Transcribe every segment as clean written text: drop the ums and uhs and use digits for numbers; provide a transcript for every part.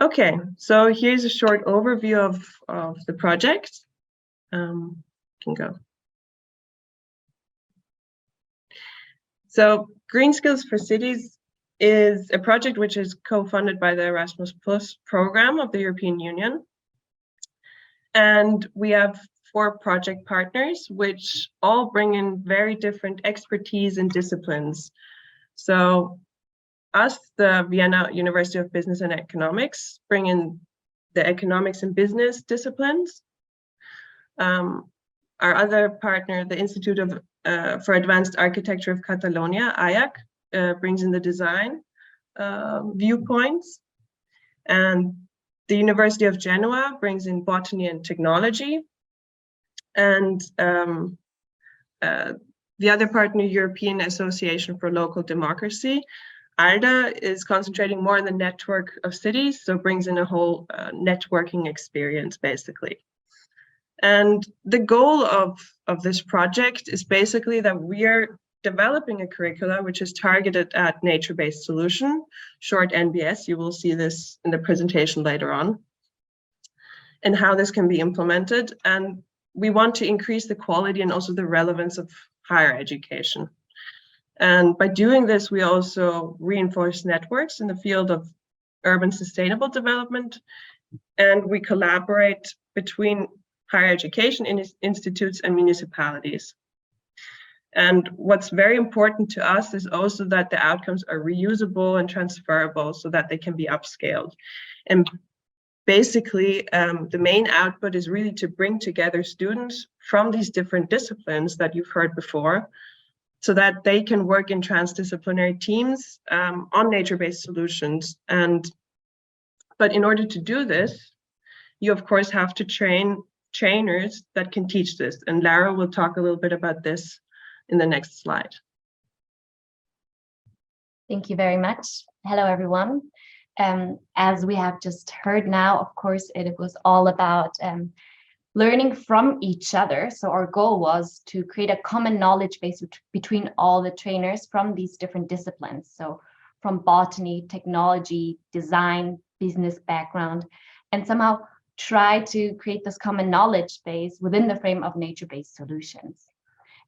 Okay, so here's a short overview of the project. Can go. So Green Skills for Cities is a project which is co-funded by the Erasmus Plus program of the European Union. And we have 4 project partners, which all bring in very different expertise and disciplines. So us, the Vienna University of Business and Economics, bring in the economics and business disciplines. Our other partner, the Institute for Advanced Architecture of Catalonia, IAC, brings in the design viewpoints. And the University of Genoa brings in botany and technology. And the other partner, European Association for Local Democracy, ALDA, is concentrating more on the network of cities, so brings in a whole networking experience, basically. And the goal of this project is basically that we are developing a curricula which is targeted at nature-based solution, short NBS. You will see this in the presentation later on, and how this can be implemented. And we want to increase the quality and also the relevance of higher education. And by doing this, we also reinforce networks in the field of urban sustainable development, and we collaborate between higher education institutes and municipalities. And what's very important to us is also that the outcomes are reusable and transferable so that they can be upscaled. And basically, the main output is really to bring together students from these different disciplines that you've heard before, so that they can work in transdisciplinary teams on nature-based solutions. But in order to do this, you of course have to train trainers that can teach this. And Lara will talk a little bit about this in the next slide. Thank you very much. Hello, everyone. As we have just heard now, of course, it was all about learning from each other. So our goal was to create a common knowledge base between all the trainers from these different disciplines. So from botany, technology, design, business background, and somehow try to create this common knowledge base within the frame of nature-based solutions.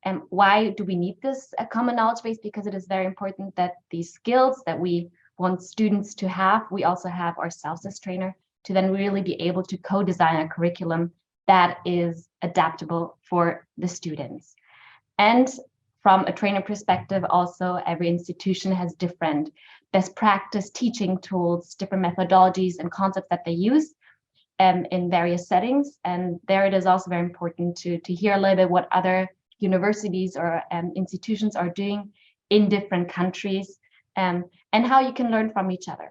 And why do we need this common knowledge base? Because it is very important that these skills that we want students to have, we also have ourselves as trainer to then really be able to co-design a curriculum that is adaptable for the students. And from a trainer perspective, also every institution has different best practice teaching tools, different methodologies and concepts that they use in various settings. And there it is also very important to hear a little bit what other universities or institutions are doing in different countries, and how you can learn from each other.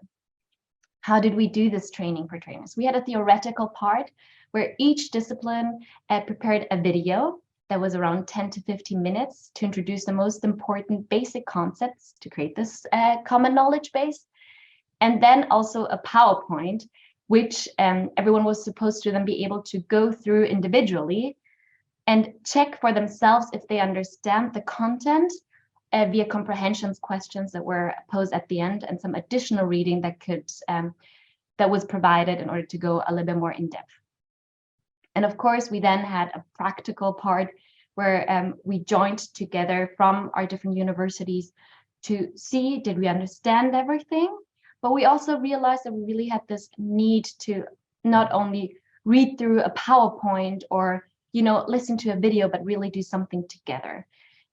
How did we do this training for trainers? We had a theoretical part where each discipline prepared a video that was around 10 to 15 minutes to introduce the most important basic concepts to create this common knowledge base. And then also a PowerPoint, which everyone was supposed to then be able to go through individually and check for themselves if they understand the content via comprehensions questions that were posed at the end, and some additional reading that was provided in order to go a little bit more in depth. And of course, we then had a practical part where we joined together from our different universities to see, did we understand everything? But we also realized that we really had this need to not only read through a PowerPoint or listen to a video, but really do something together.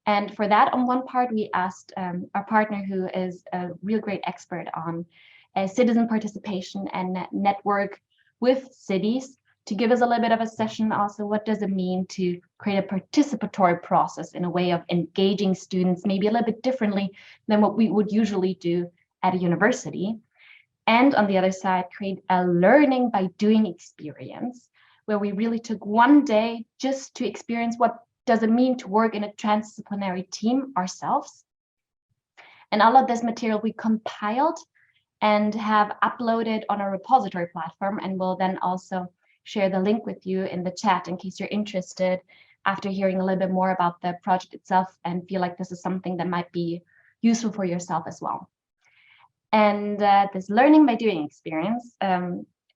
And for that, on one part, we asked our partner, who is a real great expert on citizen participation and network with cities, to give us a little bit of a session also, what does it mean to create a participatory process in a way of engaging students, maybe a little bit differently than what we would usually do at a university. And on the other side, create a learning by doing experience, where we really took one day just to experience what does it mean to work in a transdisciplinary team ourselves. And all of this material we compiled and have uploaded on a repository platform, and will then also share the link with you in the chat in case you're interested after hearing a little bit more about the project itself and feel like this is something that might be useful for yourself as well. And this learning by doing experience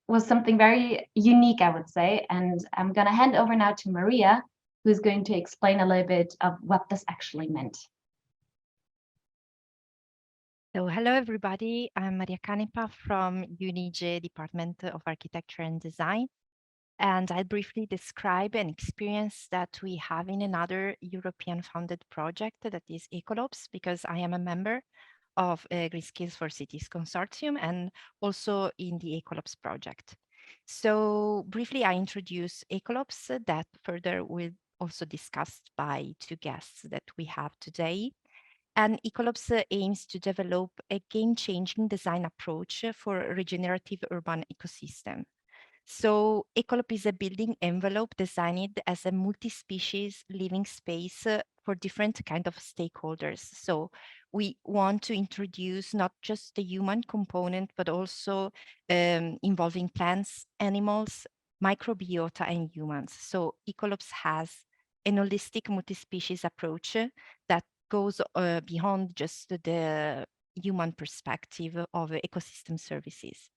was something very unique, I would say. And I'm going to hand over now to Maria, who's going to explain a little bit of what this actually meant. So hello, everybody. I'm Maria Canepa from UNIGE Department of Architecture and Design. And I'll briefly describe an experience that we have in another European funded project that is Ecolobs, because I am a member of Green Skills for Cities Consortium and also in the Ecolobs project. So briefly, I introduce Ecolobs that further will also discussed by two guests that we have today. And Ecolobs aims to develop a game-changing design approach for regenerative urban ecosystem. So Ecolop is a building envelope designed as a multi-species living space for different kind of stakeholders. So we want to introduce not just the human component, but also involving plants, animals, microbiota, and humans. So Ecolops has an holistic multi-species approach that goes beyond just the human perspective of ecosystem services.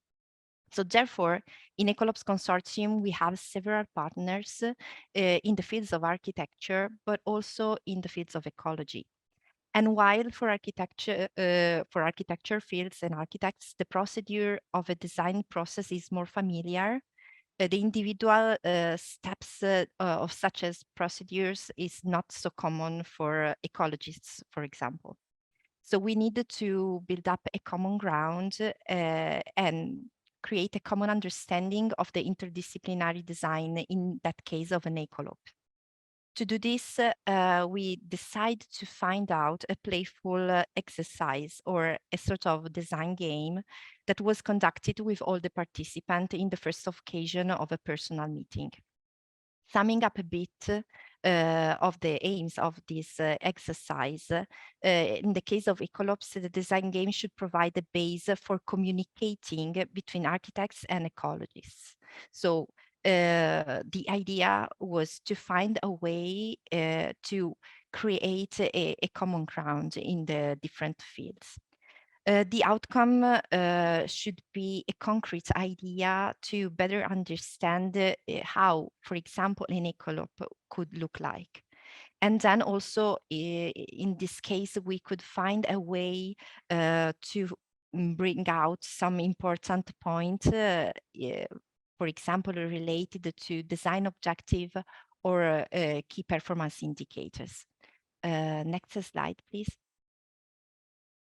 So therefore, in Ecolabs Consortium, we have several partners in the fields of architecture, but also in the fields of ecology. And while for architecture fields and architects, the procedure of a design process is more familiar, the individual steps of such as procedures is not so common for ecologists, for example. So we needed to build up a common ground and create a common understanding of the interdisciplinary design, in that case of an ecolop. To do this, we decide to find out a playful exercise or a sort of design game that was conducted with all the participants in the first occasion of a personal meeting. Summing up a bit of the aims of this exercise, in the case of Ecolops, the design game should provide a base for communicating between architects and ecologists. So the idea was to find a way to create a common ground in the different fields. The outcome should be a concrete idea to better understand how, for example, an ecolop could look like. And then also, in this case, we could find a way to bring out some important point, for example, related to design objective or key performance indicators. Next slide, please.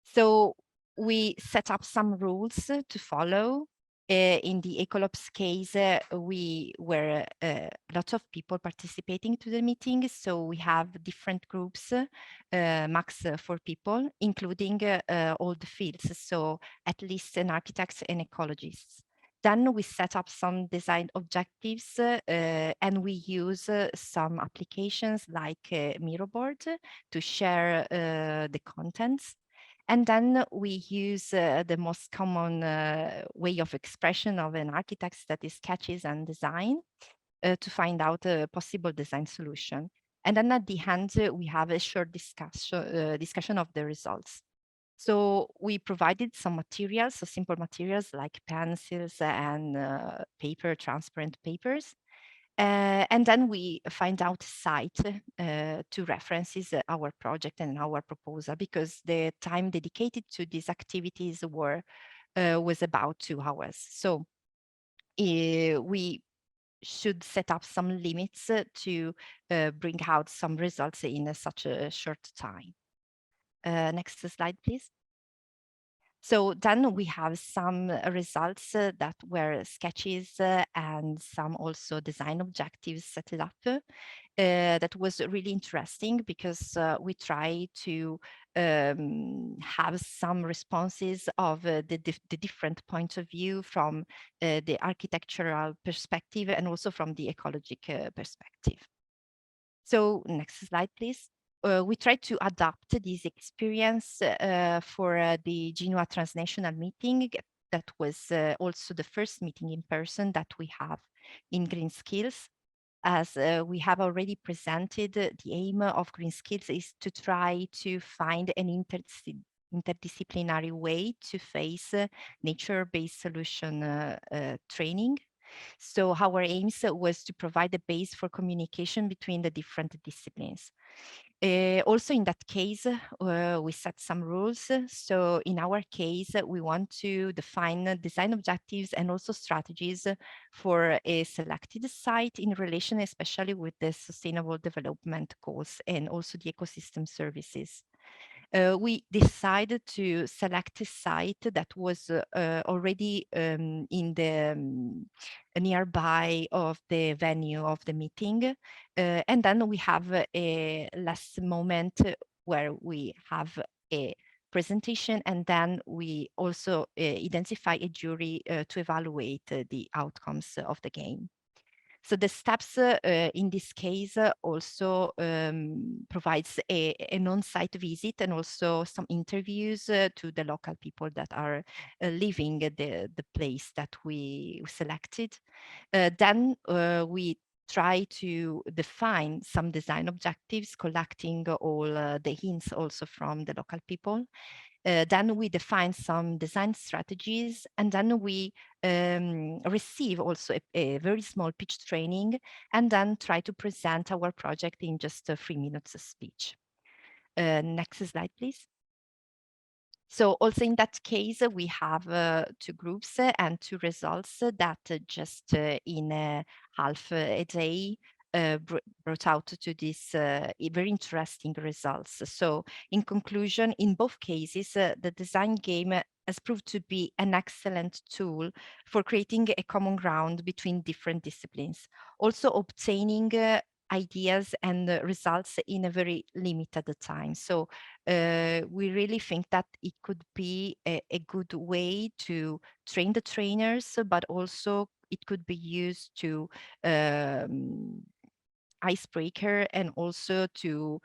So we set up some rules to follow. In the Ecolops case, we were a lot of people participating to the meeting. So we have different groups, max 4 people, including all the fields. So at least an architects and ecologists. Then we set up some design objectives and we use some applications like Miroboard to share the contents. And then we use the most common way of expression of an architect, that is sketches and design, to find out a possible design solution. And then at the end, we have a short discussion of the results. So we provided some materials, so simple materials like pencils and paper, transparent papers. And then we find out site to references our project and our proposal, because the time dedicated to these activities was about 2 hours. So we should set up some limits to bring out some results in such a short time. Next slide, please. So then we have some results that were sketches and some also design objectives set it up. That was really interesting because we try to have some responses of the different points of view from the architectural perspective and also from the ecologic perspective. So next slide, please. We tried to adapt this experience for the Genoa transnational meeting. That was also the first meeting in person that we have in Green Skills. As we have already presented, the aim of Green Skills is to try to find an interdisciplinary way to face nature-based solution training. So our aims was to provide a base for communication between the different disciplines. Also in that case, we set some rules. So in our case, we want to define design objectives and also strategies for a selected site in relation, especially with the sustainable development goals and also the ecosystem services. We decided to select a site that was already in the nearby of the venue of the meeting. And then we have a last moment where we have a presentation, and then we also identify a jury to evaluate the outcomes of the game. So the steps in this case also provides an on-site visit and also some interviews to the local people that are living the place that we selected. Then we try to define some design objectives, collecting all the hints also from the local people. Then we define some design strategies, and then we receive also a very small pitch training, and then try to present our project in just 3 minutes of speech. Next slide, please. So also in that case, we have 2 groups and 2 results that just in half a day brought out to this very interesting results. So in conclusion, in both cases, the design game has proved to be an excellent tool for creating a common ground between different disciplines, also obtaining ideas and results in a very limited time. So we really think that it could be a good way to train the trainers, but also it could be used to icebreaker and also to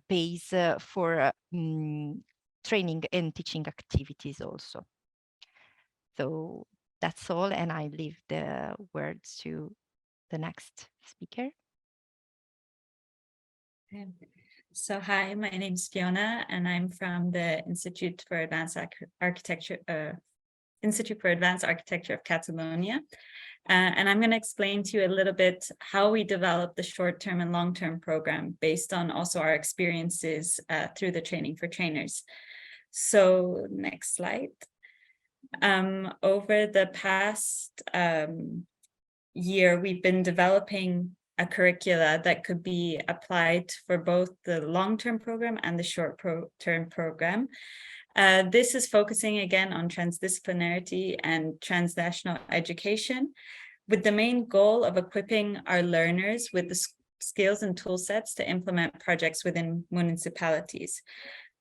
base for training and teaching activities also. So that's all, and I leave the words to the next speaker. Okay. So hi, my name is Fiona, and I'm from the Institute for Advanced Architecture of Catalonia. And I'm going to explain to you a little bit how we developed the short-term and long-term program based on also our experiences through the training for trainers. So next slide. Over the past year, we've been developing a curricula that could be applied for both the long-term program and the short-term program. This is focusing again on transdisciplinarity and transnational education, with the main goal of equipping our learners with the skills and tool sets to implement projects within municipalities.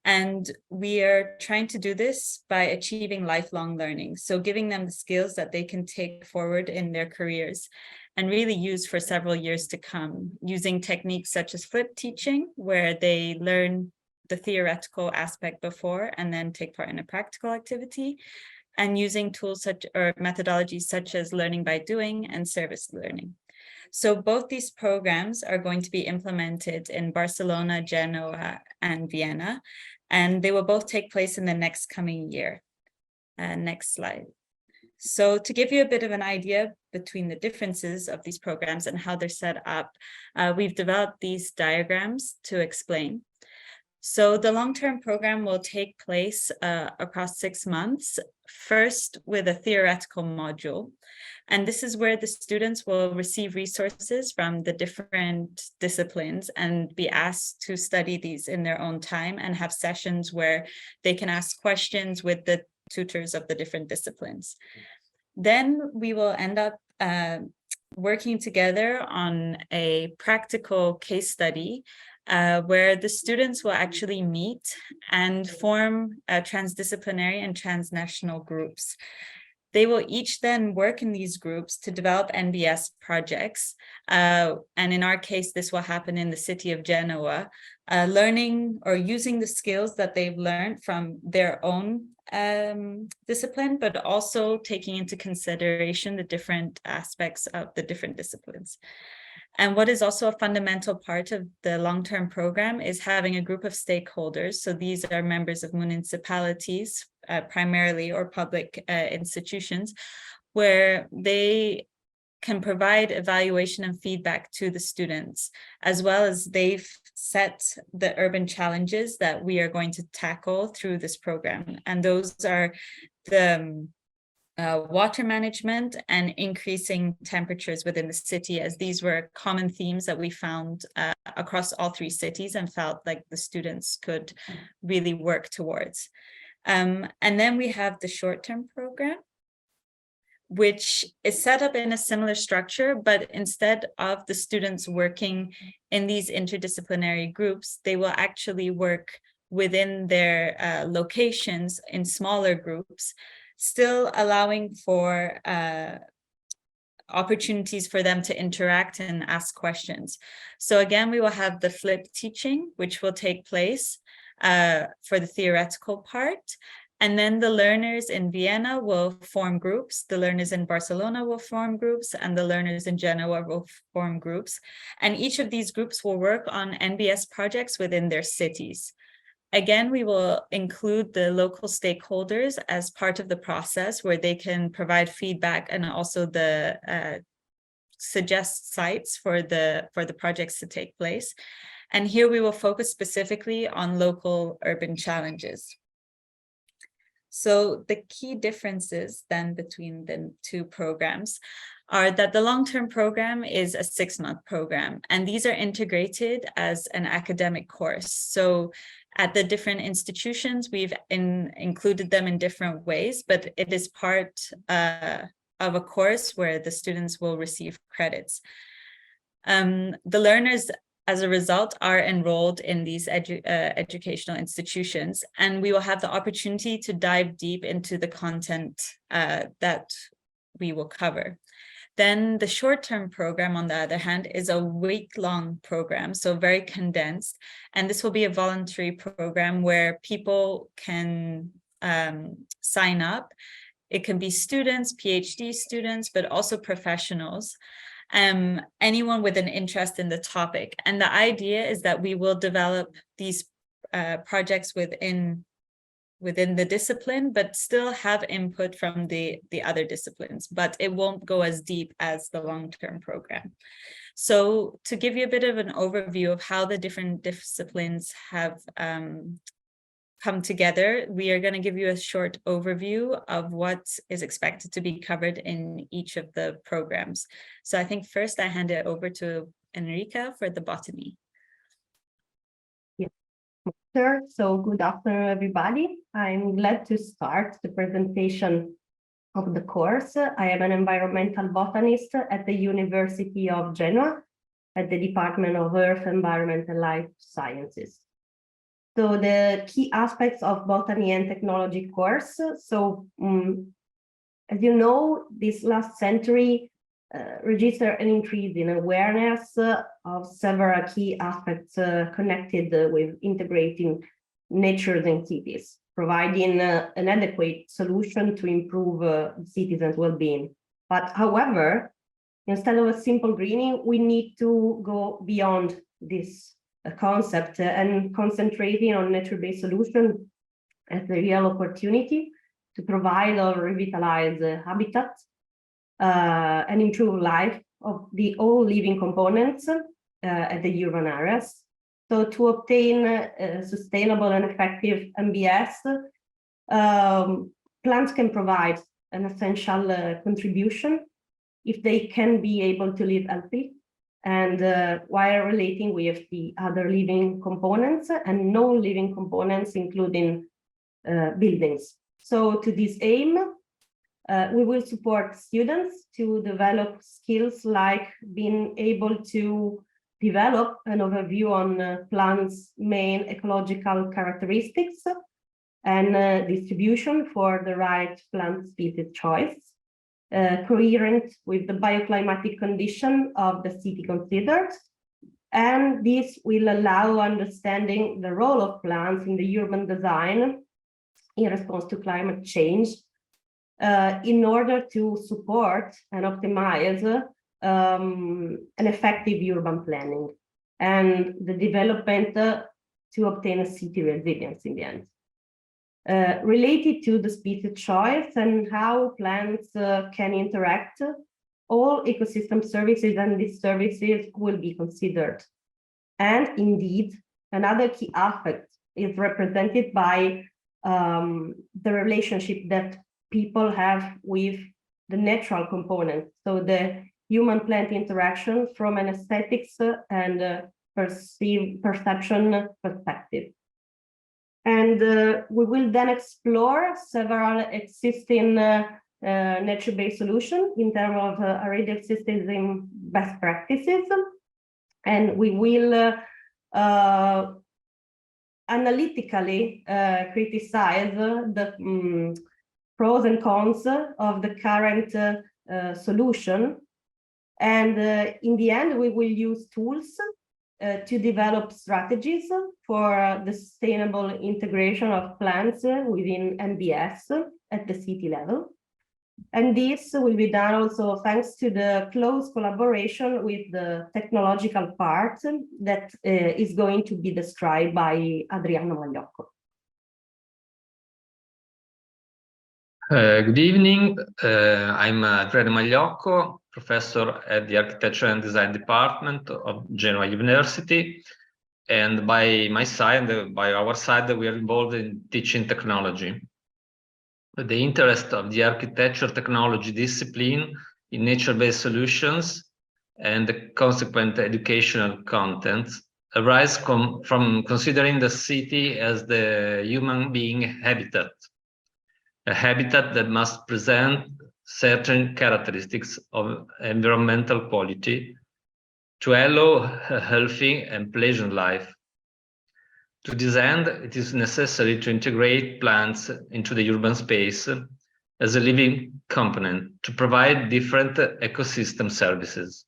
And we are trying to do this by achieving lifelong learning. So giving them the skills that they can take forward in their careers and really use for several years to come, using techniques such as flipped teaching, where they learn the theoretical aspect before and then take part in a practical activity, and using tools or methodologies such as learning by doing and service learning. So both these programs are going to be implemented in Barcelona, Genoa, and Vienna, and they will both take place in the next coming year. Next slide. So to give you a bit of an idea between the differences of these programs and how they're set up, we've developed these diagrams to explain. So the long-term program will take place across 6 months, first with a theoretical module. And this is where the students will receive resources from the different disciplines and be asked to study these in their own time and have sessions where they can ask questions with the tutors of the different disciplines. Then we will end up working together on a practical case study where the students will actually meet and form transdisciplinary and transnational groups. They will each then work in these groups to develop NBS projects. And in our case, this will happen in the city of Genoa, learning or using the skills that they've learned from their own discipline, but also taking into consideration the different aspects of the different disciplines. And what is also a fundamental part of the long-term program is having a group of stakeholders. So these are members of municipalities, primarily, or public institutions, where they can provide evaluation and feedback to the students, as well as they've set the urban challenges that we are going to tackle through this program. And those are the water management and increasing temperatures within the city, as these were common themes that we found across all 3 cities and felt like the students could really work towards. And then we have the short-term program, which is set up in a similar structure, but instead of the students working in these interdisciplinary groups, they will actually work within their locations in smaller groups, still allowing for opportunities for them to interact and ask questions. So again, we will have the flipped teaching, which will take place for the theoretical part. And then the learners in Vienna will form groups, the learners in Barcelona will form groups, and the learners in Genoa will form groups. And each of these groups will work on NBS projects within their cities. Again, we will include the local stakeholders as part of the process, where they can provide feedback and also suggest sites for the projects to take place. And here we will focus specifically on local urban challenges. So the key differences then between the 2 programs are that the long-term program is a 6-month program, and these are integrated as an academic course. So at the different institutions, we've included them in different ways, but it is part of a course where the students will receive credits. The learners, as a result, are enrolled in these educational institutions, and we will have the opportunity to dive deep into the content that we will cover. Then the short-term program, on the other hand, is a week-long program, so very condensed. And this will be a voluntary program where people can sign up. It can be students, PhD students, but also professionals. Anyone with an interest in the topic. And the idea is that we will develop these projects within the discipline, but still have input from the other disciplines, but it won't go as deep as the long-term program. So to give you a bit of an overview of how the different disciplines have come together, we are going to give you a short overview of what is expected to be covered in each of the programs. So I think first I hand it over to Enrica for the botany. Yeah. Sure. So good afternoon, everybody. I'm glad to start the presentation of the course. I am an environmental botanist at the University of Genoa at the Department of Earth, Environment and Life Sciences. So the key aspects of botany and technology course. So as you know, this last century registered an increase in awareness of several key aspects connected with integrating nature and cities, providing an adequate solution to improve citizens' well-being. But however, instead of a simple greening, we need to go beyond this concept and concentrating on nature-based solution as the real opportunity to provide or revitalize habitats and improve life of the all living components at the urban areas. So to obtain sustainable and effective NBS, plants can provide an essential contribution if they can be able to live healthy and while relating with the other living components and non-living components, including buildings. So to this aim, we will support students to develop skills like being able to develop an overview on plants' main ecological characteristics and distribution for the right plant species choice, coherent with the bioclimatic condition of the city considered. And this will allow understanding the role of plants in the urban design in response to climate change in order to support and optimize an effective urban planning and the development to obtain a city resilience in the end. Related to the species choice and how plants can interact, all ecosystem services and these services will be considered. And indeed, another key aspect is represented by the relationship that people have with the natural component. So the human-plant interaction from an aesthetics and perception perspective. And we will then explore several existing nature-based solutions in terms of already existing best practices. And we will analytically criticize the pros and cons of the current solution. And in the end, we will use tools to develop strategies for the sustainable integration of plants within MBS at the city level. And this will be done also thanks to the close collaboration with the technological part that is going to be described by Adriano Magliocco. Good evening. I'm Adriano Magliocco, professor at the Architecture and Design Department of Genoa University. And by my side, by our side, we are involved in teaching technology. The interest of the architecture technology discipline in nature-based solutions and the consequent educational content arise from considering the city as the human being habitat, a habitat that must present certain characteristics of environmental quality to allow a healthy and pleasant life. To this end, it is necessary to integrate plants into the urban space as a living component to provide different ecosystem services.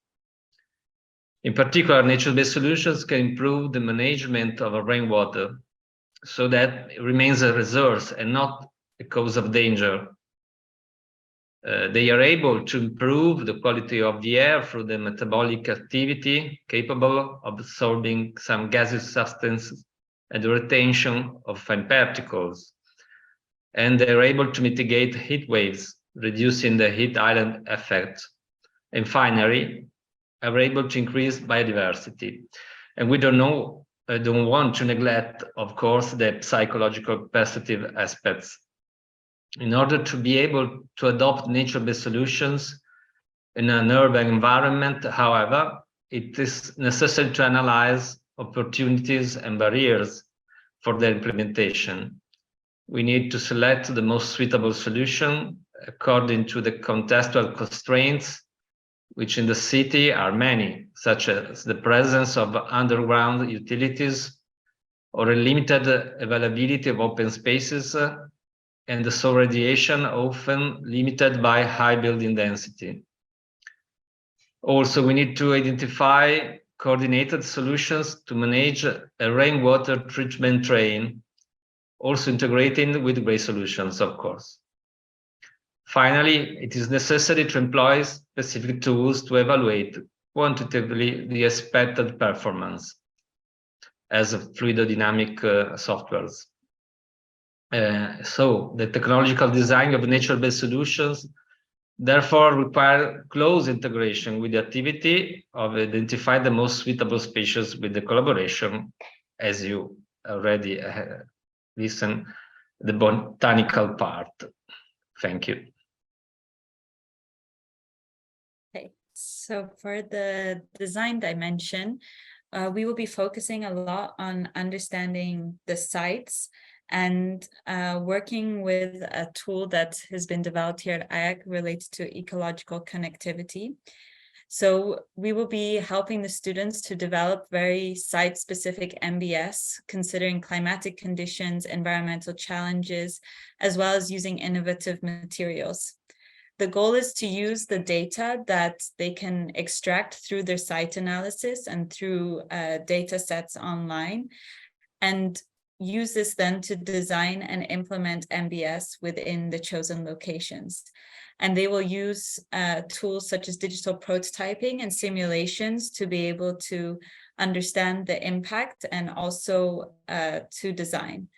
In particular, nature-based solutions can improve the management of rainwater so that it remains a resource and not a cause of danger. They are able to improve the quality of the air through the metabolic activity capable of absorbing some gaseous substances and the retention of fine particles. And they're able to mitigate heat waves, reducing the heat island effect. And finally, are able to increase biodiversity. And we don't want to neglect, of course, the psychological perspective aspects. In order to be able to adopt nature-based solutions in an urban environment, however, it is necessary to analyze opportunities and barriers for their implementation. We need to select the most suitable solution according to the contextual constraints, which in the city are many, such as the presence of underground utilities or a limited availability of open spaces and the solar radiation often limited by high building density. Also, we need to identify coordinated solutions to manage a rainwater treatment train, also integrating with gray solutions, of course. Finally, it is necessary to employ specific tools to evaluate quantitatively the expected performance as fluidodynamic softwares. So the technological design of nature-based solutions therefore require close integration with the activity of identify the most suitable species with the collaboration, as you already listened, the botanical part. Thank you. Okay, so for the design dimension, we will be focusing a lot on understanding the sites and working with a tool that has been developed here at IAC related to ecological connectivity. So we will be helping the students to develop very site-specific MBS, considering climatic conditions, environmental challenges, as well as using innovative materials. The goal is to use the data that they can extract through their site analysis and through data sets online, and use this then to design and implement MBS within the chosen locations. And they will use tools such as digital prototyping and simulations to be able to understand the impact and also to design.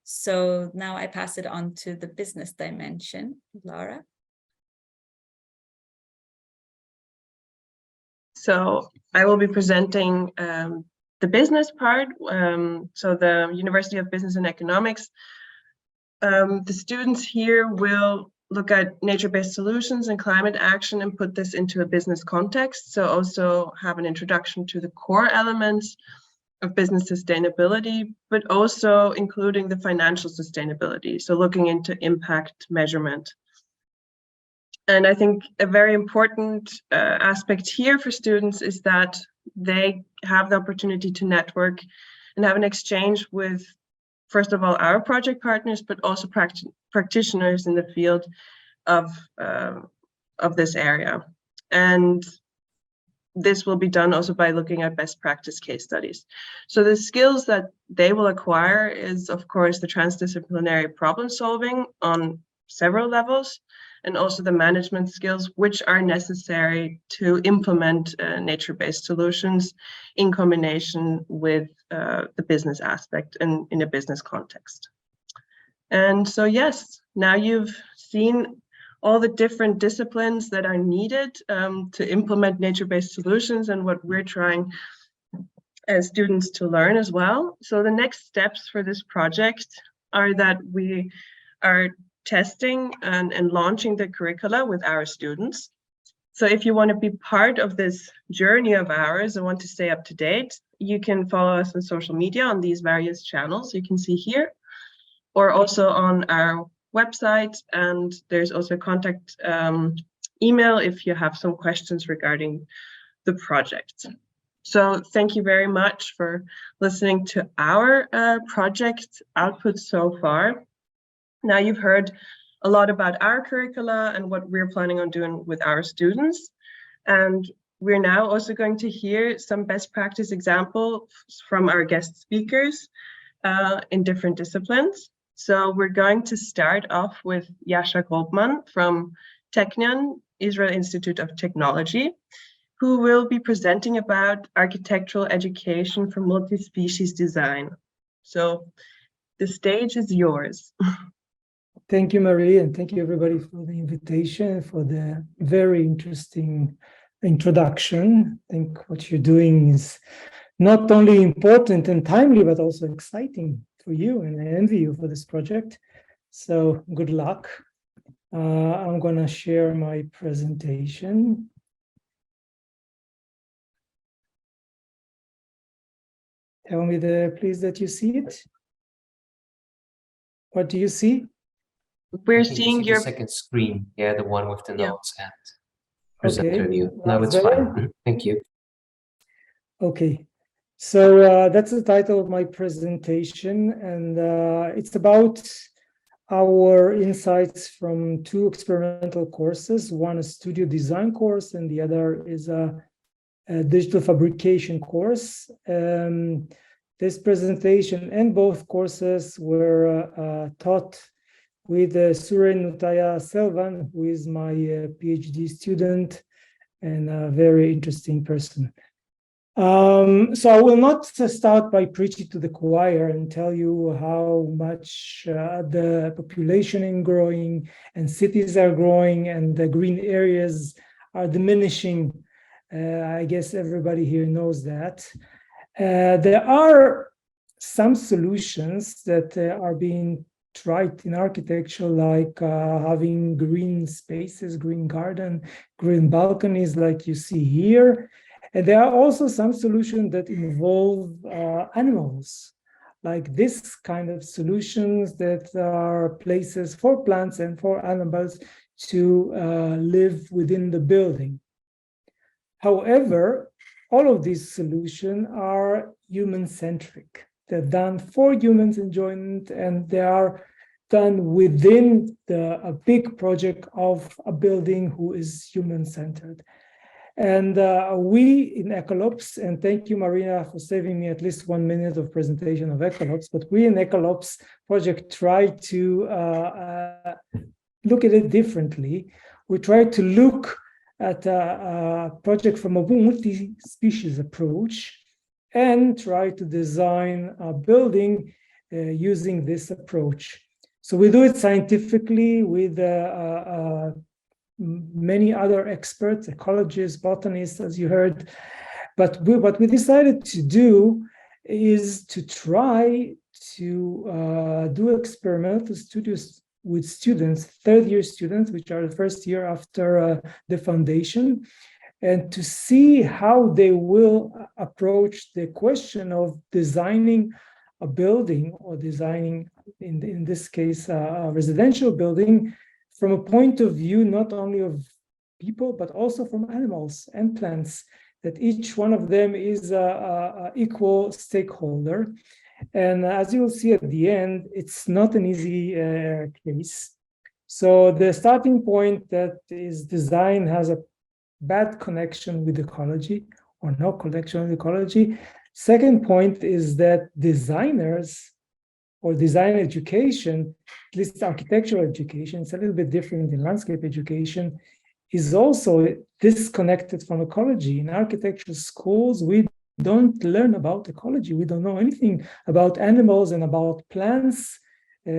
So now I pass it on to the business dimension, Laura. So I will be presenting the business part. So the University of Business and Economics. The students here will look at nature-based solutions and climate action and put this into a business context. So also have an introduction to the core elements of business sustainability, but also including the financial sustainability. So looking into impact measurement. And I think a very important aspect here for students is that they have the opportunity to network and have an exchange with, first of all, our project partners, but also practitioners in the field of this area. And this will be done also by looking at best practice case studies. So the skills that they will acquire is, of course, the transdisciplinary problem solving on several levels, and also the management skills, which are necessary to implement nature-based solutions in combination with the business aspect and in a business context. And so, yes, now you've seen all the different disciplines that are needed to implement nature-based solutions and what we're trying as students to learn as well. So the next steps for this project are that we are testing and launching the curricula with our students. So if you want to be part of this journey of ours and want to stay up to date, you can follow us on social media on these various channels you can see here, or also on our website. And there's also a contact email if you have some questions regarding the project. So thank you very much for listening to our project output so far. Now you've heard a lot about our curricula and what we're planning on doing with our students. And we're now also going to hear some best practice examples from our guest speakers in different disciplines. So we're going to start off with Yasha Grobman from Technion, Israel Institute of Technology, who will be presenting about architectural education for multi-species design. So the stage is yours. Thank you, Marie, and thank you everybody for the invitation, for the very interesting introduction. I think what you're doing is not only important and timely, but also exciting for you, and I envy you for this project. So good luck. I'm going to share my presentation. Tell me please that you see it. What do you see? We're seeing your second screen, yeah, the one with the notes and presenter view. No, it's fine. Thank you. Okay, so that's the title of my presentation, and it's about our insights from two experimental courses. One is studio design course, and the other is a digital fabrication course. This presentation and both courses were taught with Suren Nutaya Selvan, who is my PhD student and a very interesting person. So I will not start by preaching to the choir and tell you how much the population is growing and cities are growing and the green areas are diminishing. I guess everybody here knows that. There are some solutions that are being tried in architecture, like having green spaces, green garden, green balconies like you see here. And there are also some solutions that involve animals, like this kind of solutions that are places for plants and for animals to live within the building. However, all of these solutions are human-centric. They're done for humans' enjoyment, and they are done within a big project of a building who is human-centered. And we in Ecolops, and thank you, Marina, for saving me at least 1 minute of presentation of Ecolops, but we in Ecolops project try to look at it differently. We try to look at a project from a multi-species approach and try to design a building using this approach. So we do it scientifically with many other experts, ecologists, botanists, as you heard. But what we decided to do is to try to do experimental studies with students, third-year students, which are the first year after the foundation, and to see how they will approach the question of designing a building, or designing, in this case, a residential building, from a point of view not only of people, but also from animals and plants, that each one of them is an equal stakeholder. And as you will see at the end, it's not an easy case. So the starting point that is design has a bad connection with ecology, or no connection with ecology. Second point is that designers, or design education, at least architectural education, it's a little bit different in landscape education, is also disconnected from ecology. In architecture schools, we don't learn about ecology. We don't know anything about animals and about plants. We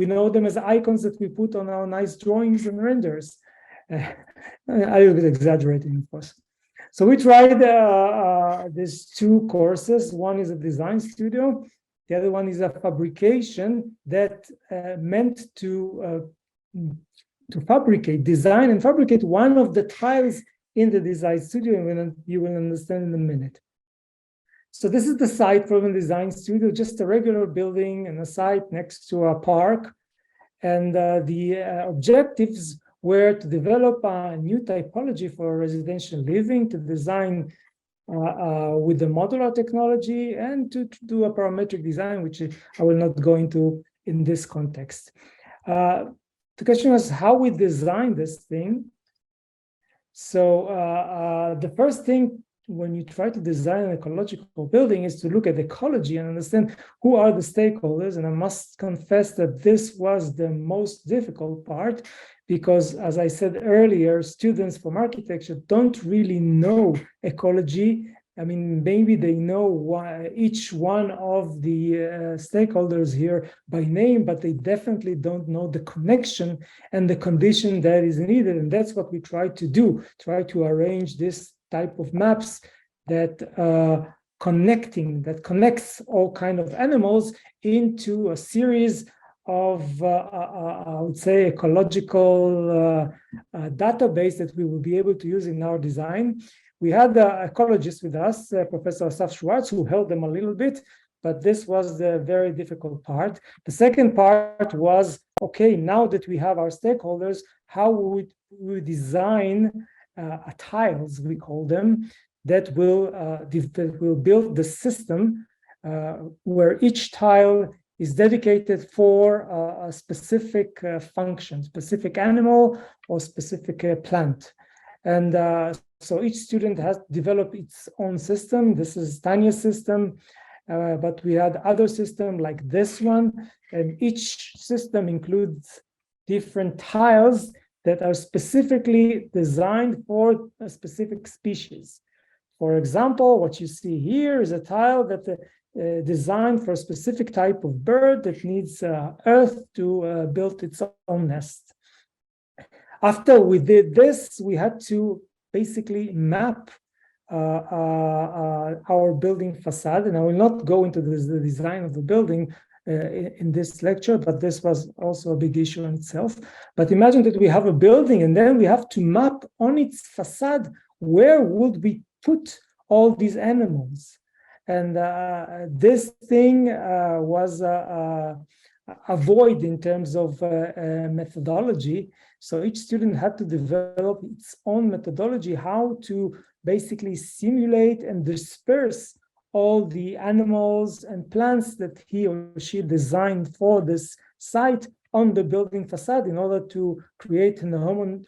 know them as icons that we put on our nice drawings and renders. I was exaggerating, of course. So we tried these two courses. One is a design studio. The other one is a fabrication that meant to fabricate, design and fabricate one of the tiles in the design studio, and you will understand in a minute. So this is the site from a design studio, just a regular building and a site next to a park. And the objectives were to develop a new typology for residential living, to design with the modular technology, and to do a parametric design, which I will not go into in this context. The question was how we design this thing. So the first thing when you try to design an ecological building is to look at ecology and understand who are the stakeholders. And I must confess that this was the most difficult part, because as I said earlier, students from architecture don't really know ecology. I mean, maybe they know each one of the stakeholders here by name, but they definitely don't know the connection and the condition that is needed. And that's what we try to do, try to arrange this type of maps that connects all kind of animals into a series of, I would say, ecological database that we will be able to use in our design. We had the ecologist with us, Professor Asaf Schwartz, who helped them a little bit, but this was the very difficult part. The second part was, okay, now that we have our stakeholders, how would we design tiles, we call them, that will build the system where each tile is dedicated for a specific function, specific animal or specific plant. And so each student has developed its own system. This is Tanya's system, but we had other systems like this one, and each system includes different tiles that are specifically designed for a specific species. For example, what you see here is a tile that designed for a specific type of bird that needs earth to build its own nest. After we did this, we had to basically map our building facade, and I will not go into the design of the building in this lecture, but this was also a big issue in itself. But imagine that we have a building and then we have to map on its facade where would we put all these animals. And this thing was a void in terms of methodology. So each student had to develop its own methodology, how to basically simulate and disperse all the animals and plants that he or she designed for this site on the building facade in order to create a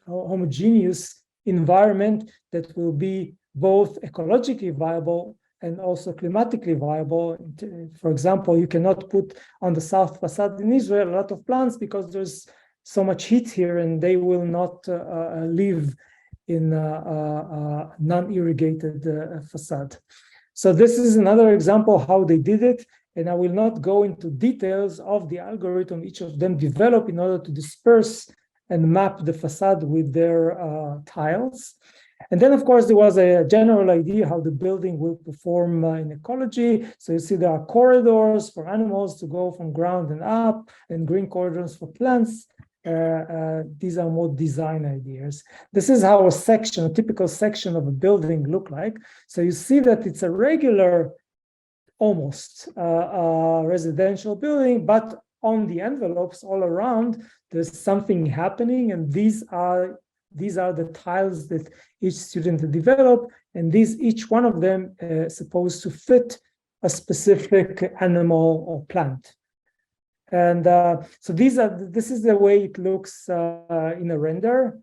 homogeneous environment that will be both ecologically viable and also climatically viable. For example, you cannot put on the south facade in Israel a lot of plants because there's so much heat here and they will not live in a non-irrigated facade. So this is another example of how they did it. And I will not go into details of the algorithm each of them developed in order to disperse and map the facade with their tiles. And then, of course, there was a general idea how the building will perform in ecology. So you see there are corridors for animals to go from ground and up, and green corridors for plants. These are more design ideas. This is how a typical section of a building look like. So you see that it's a regular, almost residential building, but on the envelopes all around, there's something happening, and these are the tiles that each student developed, and each one of them is supposed to fit a specific animal or plant. And so this is the way it looks in a render,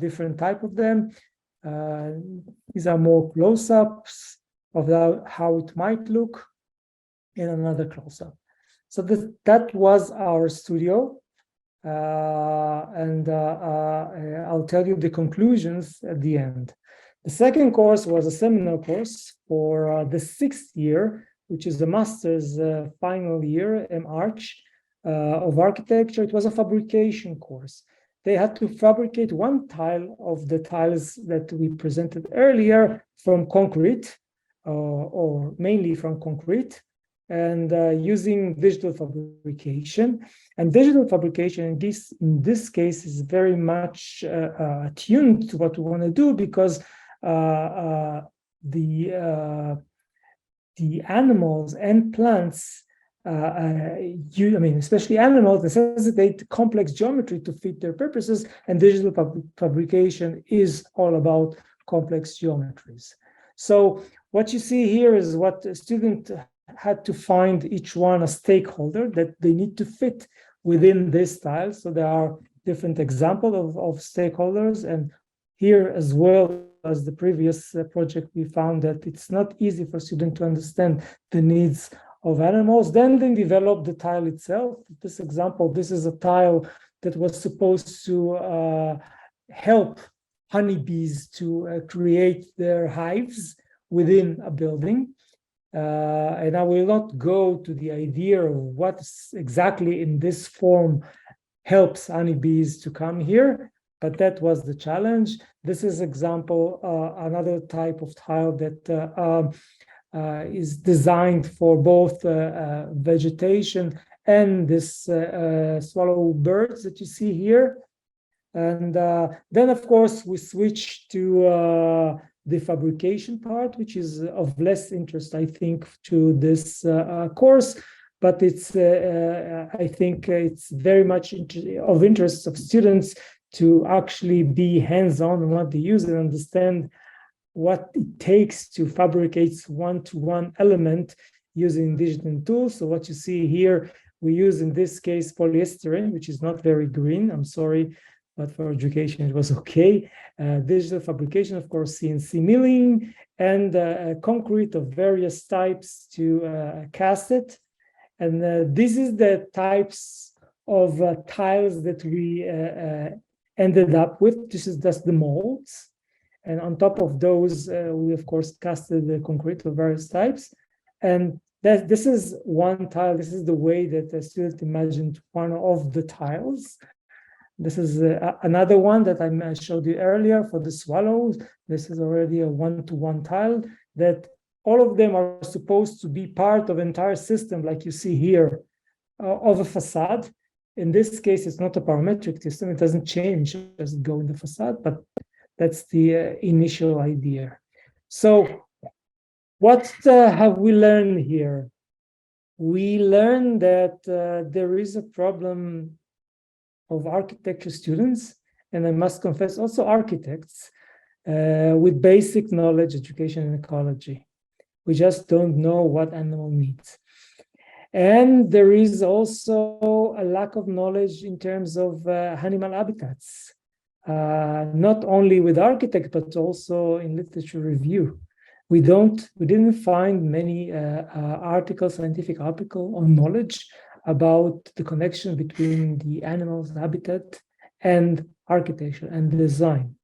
different type of them. These are more close-ups of how it might look in another close-up. So that was our studio. And I'll tell you the conclusions at the end. The second course was a seminar course for the 6th year, which is the master's final year, Arch, of architecture. It was a fabrication course. They had to fabricate one tile of the tiles that we presented earlier from concrete, or mainly from concrete, and using digital fabrication. And digital fabrication in this case is very much attuned to what we want to do, because the animals and plants, especially animals, necessitate complex geometry to fit their purposes, and digital fabrication is all about complex geometries. So what you see here is what a student had to find each one a stakeholder that they need to fit within this style. So there are different examples of stakeholders, and here as well as the previous project, we found that it's not easy for students to understand the needs of animals. Then they develop the tile itself. This example, this is a tile that was supposed to help honeybees to create their hives within a building. And I will not go to the idea of what exactly in this form helps honeybees to come here, but that was the challenge. This is example, another type of tile that is designed for both vegetation and this swallow birds that you see here. And then, of course, we switch to the fabrication part, which is of less interest, I think, to this course, but it's, I think it's very much of interest of students to actually be hands-on on what they use and understand what it takes to fabricate one-to-one element using digital tools. So what you see here, we use in this case polyester, which is not very green, I'm sorry, but for education it was okay. Digital fabrication, of course, CNC milling, and concrete of various types to cast it. And this is the types of tiles that we ended up with. This is just the molds. And on top of those, we, of course, casted the concrete of various types. And this is one tile. This is the way that the student imagined one of the tiles. This is another one that I showed you earlier for the swallows. This is already a one-to-one tile that all of them are supposed to be part of an entire system, like you see here, of a facade. In this case, it's not a parametric system. It doesn't change as it goes in the facade, but that's the initial idea. So what have we learned here? We learned that there is a problem of architecture students, and I must confess also architects, with basic knowledge, education, and ecology. We just don't know what animal needs. And there is also a lack of knowledge in terms of animal habitats, not only with architects, but also in literature review. We didn't find many scientific articles or knowledge about the connection between the animal's habitat and architecture and design.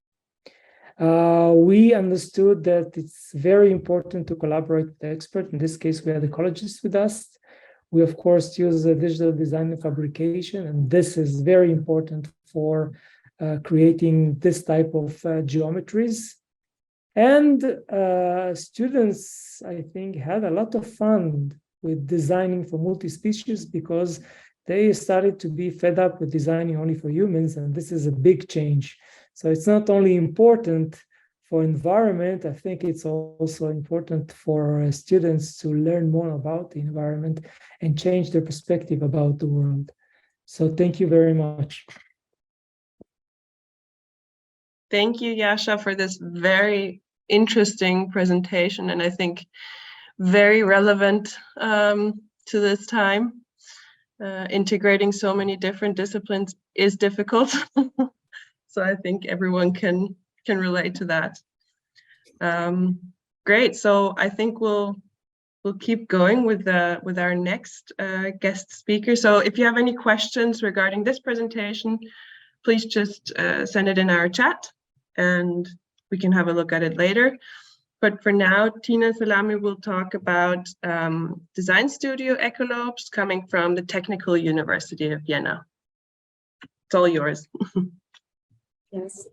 We understood that it's very important to collaborate with the expert. In this case, we had ecologists with us. We, of course, use digital design and fabrication, and this is very important for creating this type of geometries. And students, I think, had a lot of fun with designing for multi-species because they started to be fed up with designing only for humans, and this is a big change. So it's not only important for environment, I think it's also important for students to learn more about the environment and change their perspective about the world. So thank you very much. Thank you, Yasha, for this very interesting presentation, and I think very relevant to this time. Integrating so many different disciplines is difficult. So I think everyone can relate to that. Great. So I think we'll keep going with our next guest speaker. So if you have any questions regarding this presentation, please just send it in our chat and we can have a look at it later. But for now, Tina Salami will talk about design studio Ecolobes coming from the Technical University of Vienna. It's all yours. Yes,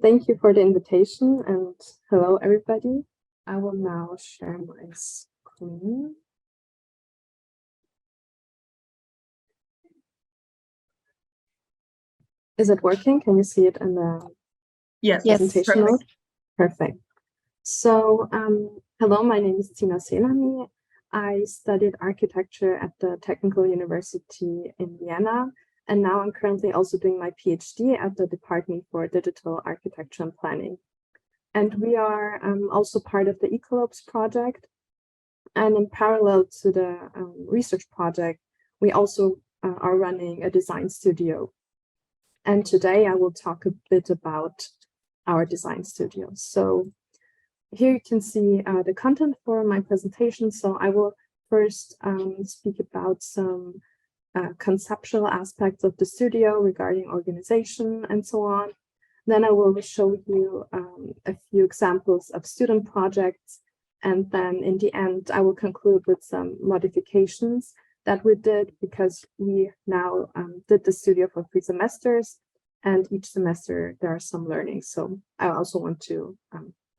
thank you for the invitation and hello everybody. I will now share my screen. Is it working? Can you see it in the presentation? Perfect. Perfect. So, hello, my name is Tina Salami. I studied architecture at the Technical University in Vienna. And now I'm currently also doing my PhD at the Department for Digital Architecture and Planning. And we are also part of the Ecolobes project. And in parallel to the research project, we also are running a design studio. And today I will talk a bit about our design studio. So here you can see the content for my presentation. So I will first speak about some conceptual aspects of the studio regarding organization and so on. Then I will show you a few examples of student projects. And then in the end, I will conclude with some modifications that we did because we now did the studio for 3 semesters. And each semester there are some learnings. So I also want to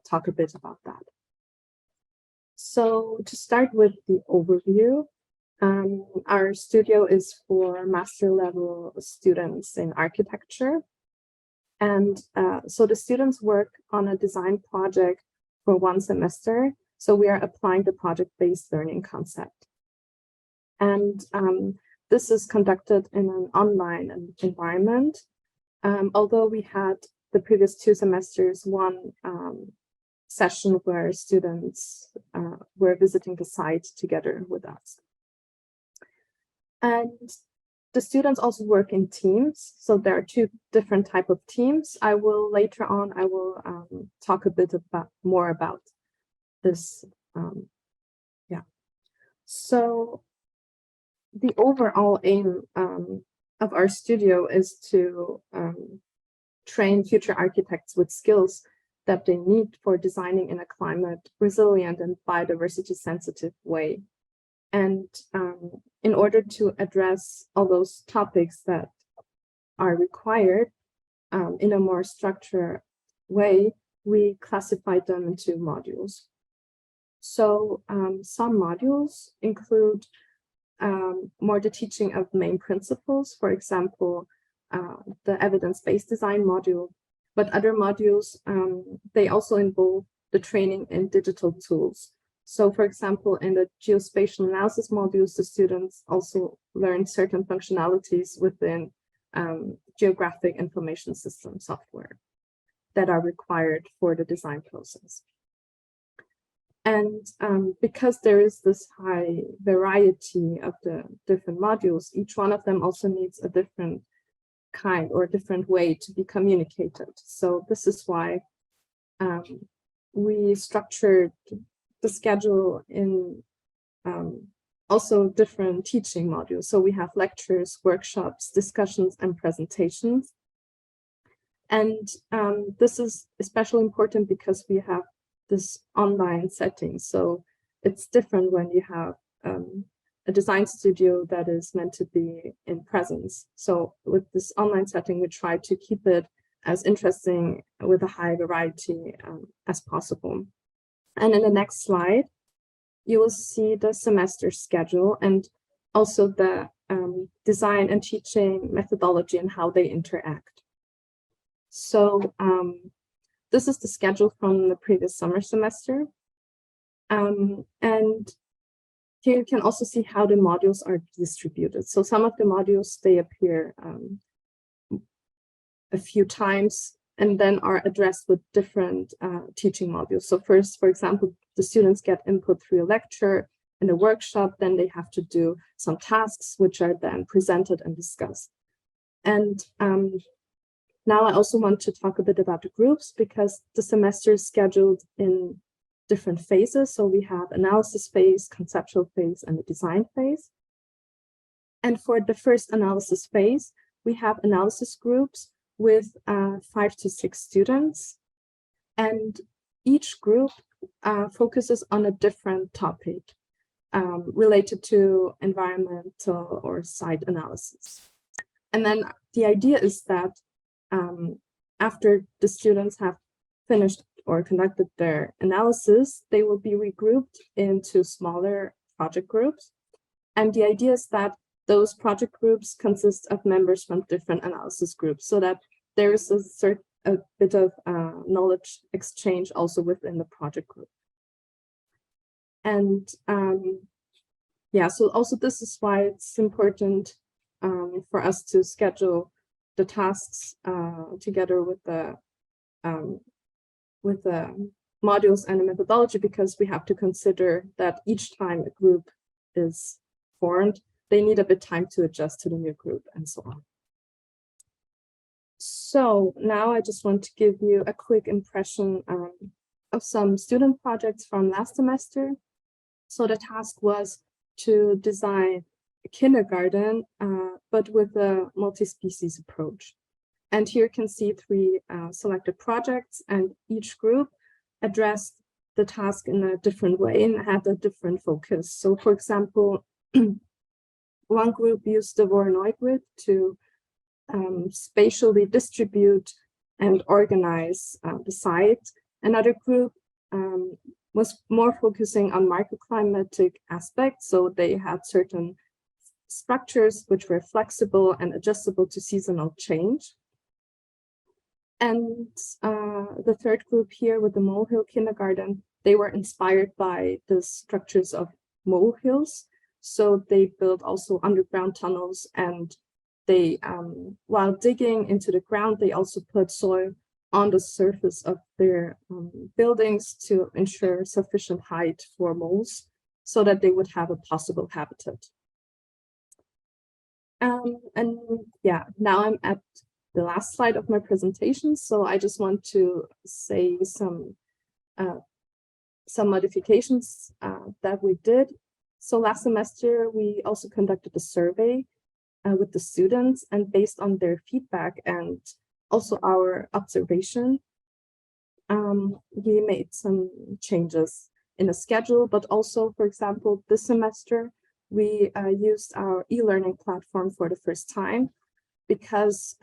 talk a bit about that. So to start with the overview, our studio is for master level students in architecture. And so the students work on a design project for 1 semester. So we are applying the project-based learning concept. And this is conducted in an online environment. Although we had the previous 2 semesters, one session where students were visiting the site together with us. And the students also work in teams. So there are 2 different types of teams. Later on, I will talk a bit more about this. So the overall aim of our studio is to train future architects with skills that they need for designing in a climate resilient and biodiversity sensitive way. And in order to address all those topics that are required in a more structured way, we classified them into modules. So some modules include more the teaching of main principles, for example, the evidence-based design module, but other modules, they also involve the training in digital tools. So for example, in the geospatial analysis modules, the students also learn certain functionalities within geographic information system software that are required for the design process. And because there is this high variety of the different modules, each one of them also needs a different kind or a different way to be communicated. So this is why we structured the schedule in also different teaching modules. So we have lectures, workshops, discussions, and presentations. And this is especially important because we have this online setting. So it's different when you have a design studio that is meant to be in presence. So with this online setting, we try to keep it as interesting with a high variety as possible. And in the next slide, you will see the semester schedule and also the design and teaching methodology and how they interact. So this is the schedule from the previous summer semester. And here you can also see how the modules are distributed. So some of the modules, they appear a few times and then are addressed with different teaching modules. So first, for example, the students get input through a lecture and a workshop, then they have to do some tasks, which are then presented and discussed. And now I also want to talk a bit about the groups because the semester is scheduled in different phases. So we have analysis phase, conceptual phase, and the design phase. And for the first analysis phase, we have analysis groups with 5 to 6 students. And each group focuses on a different topic related to environmental or site analysis. And then the idea is that after the students have finished or conducted their analysis, they will be regrouped into smaller project groups. And the idea is that those project groups consist of members from different analysis groups so that there is a bit of knowledge exchange also within the project group. And yeah, so also this is why it's important for us to schedule the tasks together with the modules and the methodology, because we have to consider that each time a group is formed, they need a bit time to adjust to the new group and so on. So now I just want to give you a quick impression of some student projects from last semester. So the task was to design a kindergarten, but with a multi-species approach. And here you can see 3 selected projects, and each group addressed the task in a different way and had a different focus. So for example, one group used the Voronoi grid to spatially distribute and organize the site. Another group was more focusing on microclimatic aspects. So they had certain structures which were flexible and adjustable to seasonal change. And the third group here with the molehill kindergarten, they were inspired by the structures of molehills. So they built also underground tunnels, and they, while digging into the ground, they also put soil on the surface of their buildings to ensure sufficient height for moles so that they would have a possible habitat. And yeah, now I'm at the last slide of my presentation. So I just want to say some modifications that we did. So last semester, we also conducted a survey with the students, and based on their feedback and also our observation, we made some changes in the schedule, but also, for example, this semester, we used our e-learning platform for the first time because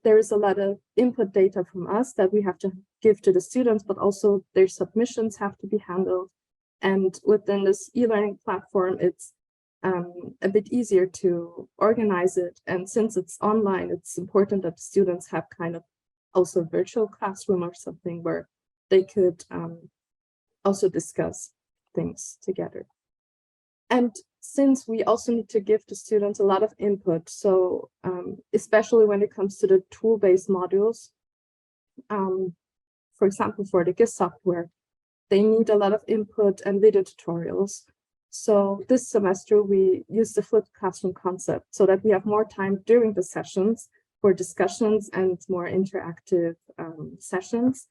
there is a lot of input data from us that we have to give to the students, but also their submissions have to be handled. And within this e-learning platform, it's a bit easier to organize it. And since it's online, it's important that students have kind of also a virtual classroom or something where they could also discuss things together. And since we also need to give the students a lot of input, so especially when it comes to the tool-based modules, for example, for the GIS software, they need a lot of input and video tutorials. So this semester, we use the flipped classroom concept so that we have more time during the sessions for discussions and more interactive sessions.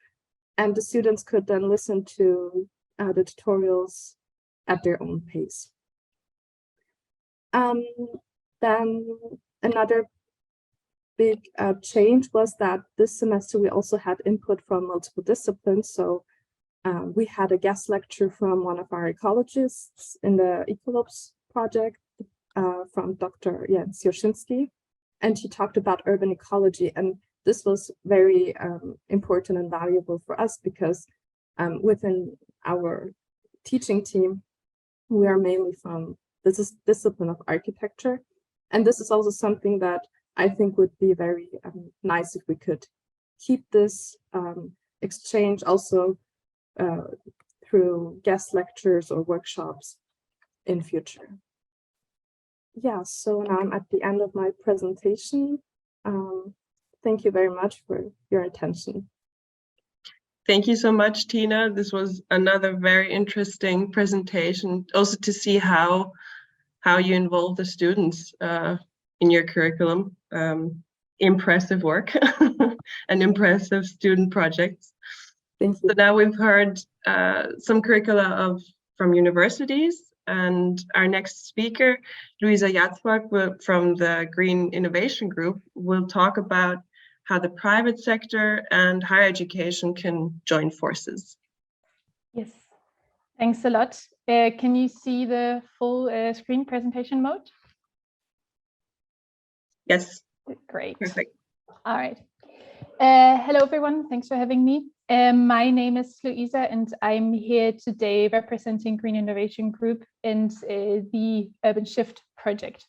And the students could then listen to the tutorials at their own pace. Then another big change was that this semester we also had input from multiple disciplines. So we had a guest lecture from one of our ecologists in the Ecolops project from Dr. Jens Joszynski, and he talked about urban ecology. And this was very important and valuable for us because within our teaching team, we are mainly from this discipline of architecture. And this is also something that I think would be very nice if we could keep this exchange also through guest lectures or workshops in future. Yeah, so now I'm at the end of my presentation. Thank you very much for your attention. Thank you so much, Tina. This was another very interesting presentation, also to see how you involve the students in your curriculum. Impressive work and impressive student projects. Thank you. So now we've heard some curricula from universities, and our next speaker, Luisa Jatzbach from the Green Innovation Group, will talk about how the private sector and higher education can join forces. Yes, thanks a lot. Can you see the full screen presentation mode? Yes. Great. Perfect. All right. Hello, everyone. Thanks for having me. My name is Luisa, and I'm here today representing Green Innovation Group and the Urban Shift project.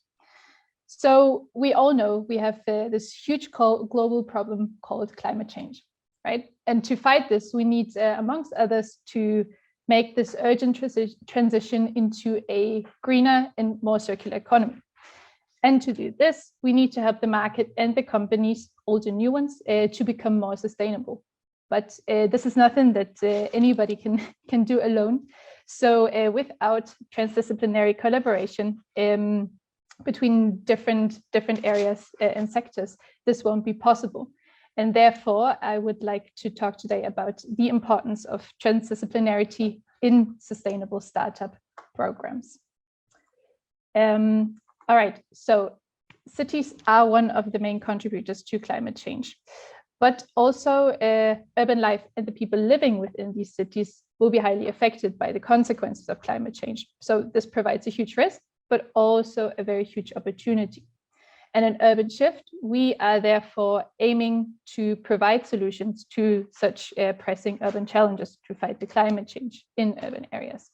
So we all know we have this huge global problem called climate change, right? And to fight this, we need, amongst others, to make this urgent transition into a greener and more circular economy. And to do this, we need to help the market and the companies, all the new ones, to become more sustainable. But this is nothing that anybody can do alone. So without transdisciplinary collaboration between different areas and sectors, this won't be possible. And therefore, I would like to talk today about the importance of transdisciplinarity in sustainable startup programs. All right, so cities are one of the main contributors to climate change, but also urban life and the people living within these cities will be highly affected by the consequences of climate change. So this provides a huge risk, but also a very huge opportunity. And in Urban Shift, we are therefore aiming to provide solutions to such pressing urban challenges to fight the climate change in urban areas.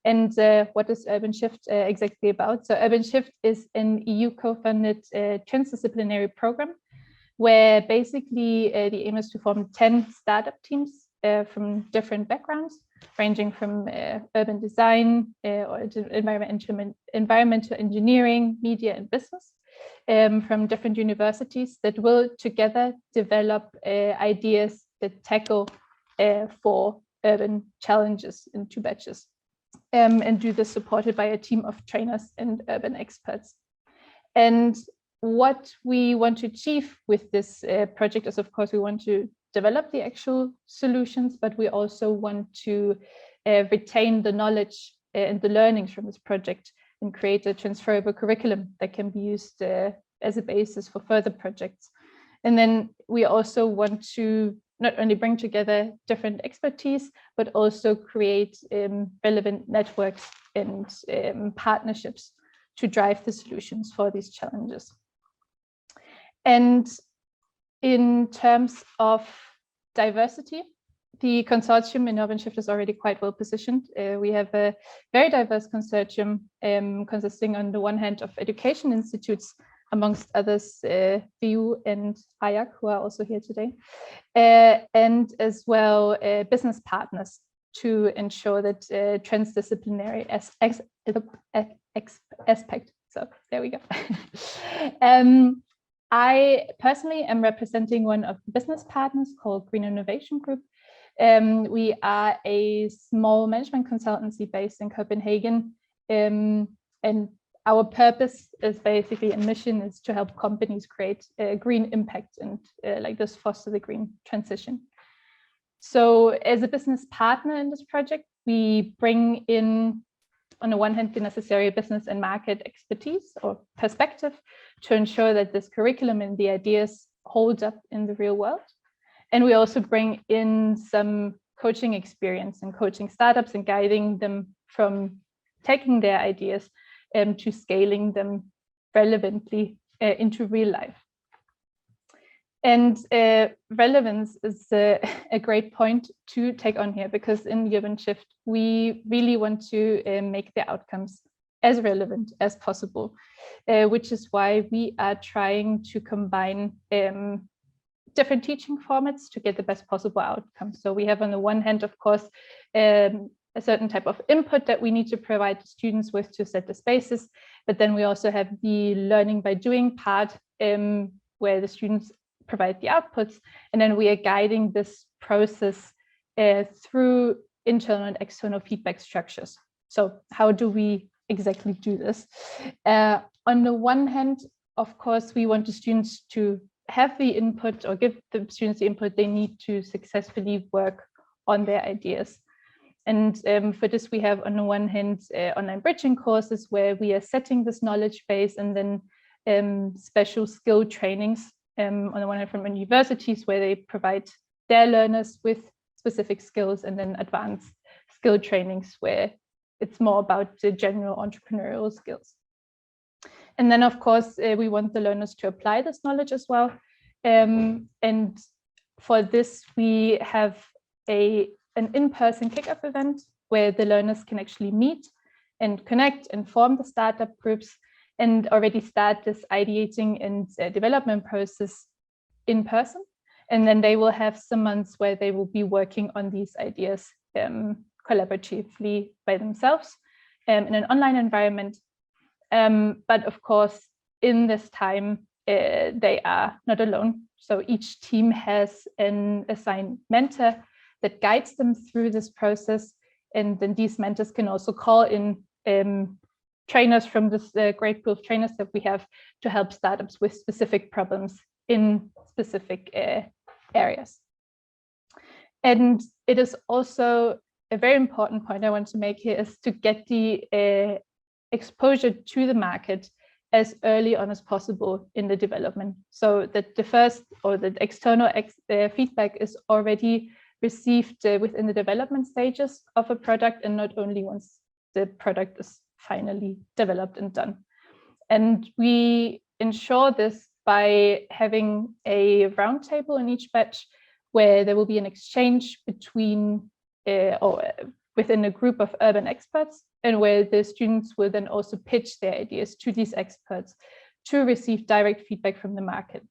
And what is Urban Shift exactly about? So Urban Shift is an EU co-funded transdisciplinary program where basically the aim is to form 10 startup teams from different backgrounds, ranging from urban design or environmental engineering, media and business, from different universities that will together develop ideas that tackle 4 urban challenges in 2 batches. And do this supported by a team of trainers and urban experts. And what we want to achieve with this project is, of course, we want to develop the actual solutions, but we also want to retain the knowledge and the learnings from this project and create a transferable curriculum that can be used as a basis for further projects. And then we also want to not only bring together different expertise, but also create relevant networks and partnerships to drive the solutions for these challenges. And in terms of diversity, the consortium in Urban Shift is already quite well positioned. We have a very diverse consortium consisting on the one hand of education institutes, amongst others, VU and IAC, who are also here today, and as well business partners to ensure that transdisciplinary aspect. So there we go. I personally am representing one of the business partners called Green Innovation Group. We are a small management consultancy based in Copenhagen, and our purpose is basically, and mission is to help companies create a green impact and like this foster the green transition. So as a business partner in this project, we bring in, on the one hand, the necessary business and market expertise or perspective to ensure that this curriculum and the ideas hold up in the real world. And we also bring in some coaching experience and coaching startups and guiding them from taking their ideas to scaling them relevantly into real life. And relevance is a great point to take on here, because in Urban Shift, we really want to make the outcomes as relevant as possible, which is why we are trying to combine different teaching formats to get the best possible outcome. So we have, on the one hand, of course, a certain type of input that we need to provide the students with to set the spaces, but then we also have the learning by doing part, where the students provide the outputs, and then we are guiding this process through internal and external feedback structures. So how do we exactly do this? On the one hand, of course, we want the students to have the input, or give the students the input they need to successfully work on their ideas. And for this, we have, on the one hand, online bridging courses where we are setting this knowledge base, and then special skill trainings, on the one hand from universities, where they provide their learners with specific skills, and then advanced skill trainings where it's more about the general entrepreneurial skills. And then, of course, we want the learners to apply this knowledge as well. And for this, we have an in-person kickoff event where the learners can actually meet and connect and form the startup groups and already start this ideating and development process in person. And then they will have some months where they will be working on these ideas collaboratively by themselves in an online environment. But of course, in this time, they are not alone. So each team has an assigned mentor that guides them through this process. And then these mentors can also call in trainers from this great pool of trainers that we have to help startups with specific problems in specific areas. And it is also a very important point I want to make here is to get the exposure to the market as early on as possible in the development, so that the first or the external feedback is already received within the development stages of a product, and not only once the product is finally developed and done. And we ensure this by having a roundtable in each batch where there will be an exchange between or within a group of urban experts, and where the students will then also pitch their ideas to these experts to receive direct feedback from the market.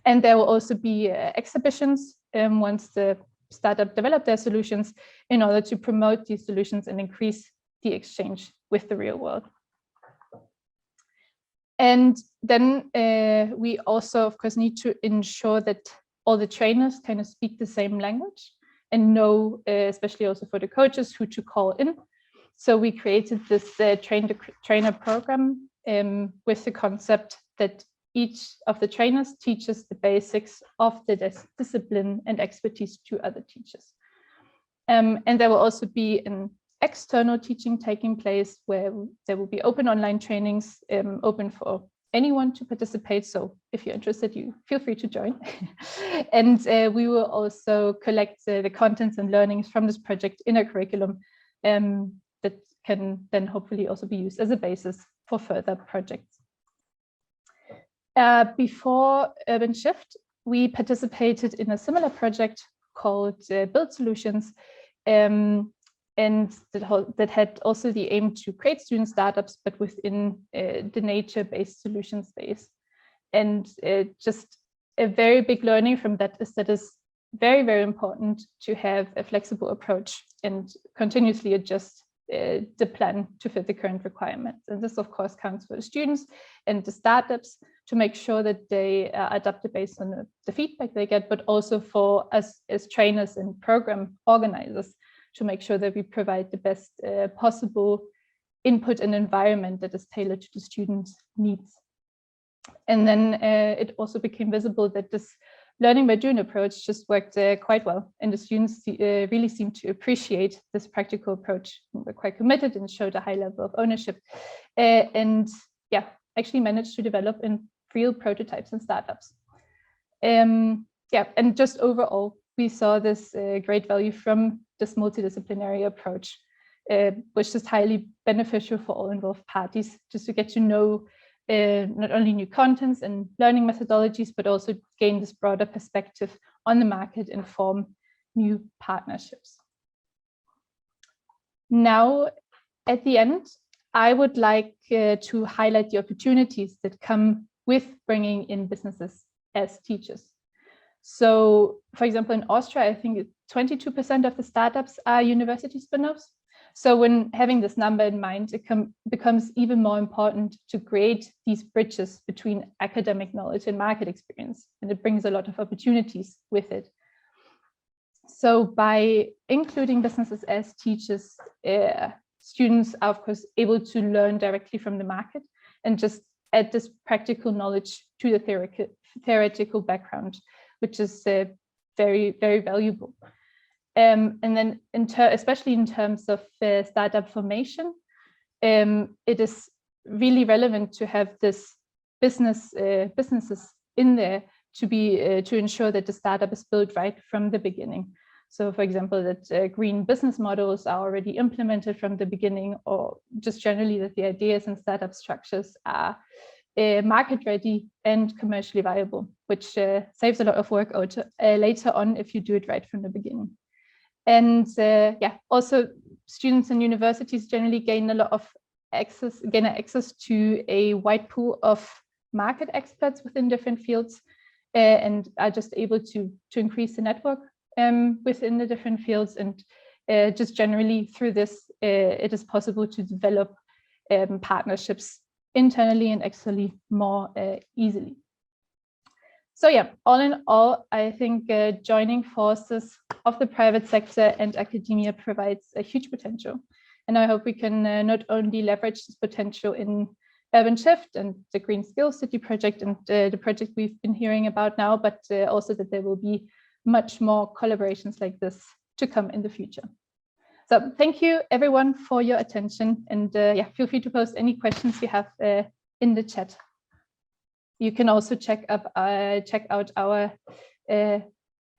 And there will also be exhibitions once the startup develop their solutions, in order to promote these solutions and increase the exchange with the real world. And then we also, of course, need to ensure that all the trainers kind of speak the same language and know, especially also for the coaches, who to call in. So we created this trainer program with the concept that each of the trainers teaches the basics of the discipline and expertise to other teachers. And there will also be an external teaching taking place where there will be open online trainings, open for anyone to participate. So if you're interested, you feel free to join. And we will also collect the contents and learnings from this project in a curriculum that can then hopefully also be used as a basis for further projects. Before Urban Shift, we participated in a similar project called Build Solutions, and that had also the aim to create student startups, but within the nature-based solution space. And just a very big learning from that is that it's very, very important to have a flexible approach and continuously adjust the plan to fit the current requirements. And this, of course, counts for the students and the startups to make sure that they are adapted based on the feedback they get, but also for us as trainers and program organizers to make sure that we provide the best possible input and environment that is tailored to the students' needs. And then it also became visible that this learning by doing approach just worked quite well, and the students really seemed to appreciate this practical approach. We're quite committed and showed a high level of ownership, and yeah, actually managed to develop in real prototypes and startups. Yeah, and just overall, we saw this great value from this multidisciplinary approach, which is highly beneficial for all involved parties, just to get to know not only new contents and learning methodologies, but also gain this broader perspective on the market and form new partnerships. Now, at the end, I would like to highlight the opportunities that come with bringing in businesses as teachers. So, for example, in Austria, I think 22% of the startups are university spin-offs. So when having this number in mind, it becomes even more important to create these bridges between academic knowledge and market experience. And it brings a lot of opportunities with it. So by including businesses as teachers, students are, of course, able to learn directly from the market and just add this practical knowledge to the theoretical background, which is very, very valuable. And then, especially in terms of startup formation, it is really relevant to have this businesses in there to ensure that the startup is built right from the beginning. So, for example, that green business models are already implemented from the beginning, or just generally that the ideas and startup structures are market ready and commercially viable, which saves a lot of work later on if you do it right from the beginning. And yeah, also students and universities generally gain a lot of access to a wide pool of market experts within different fields, and are just able to increase the network within the different fields. And just generally through this, it is possible to develop partnerships internally and externally more easily. So yeah, all in all, I think joining forces of the private sector and academia provides a huge potential. And I hope we can not only leverage this potential in Urban Shift and the Green Skills City project and the project we've been hearing about now, but also that there will be much more collaborations like this to come in the future. So thank you everyone for your attention, and yeah, feel free to post any questions you have in the chat. You can also check out our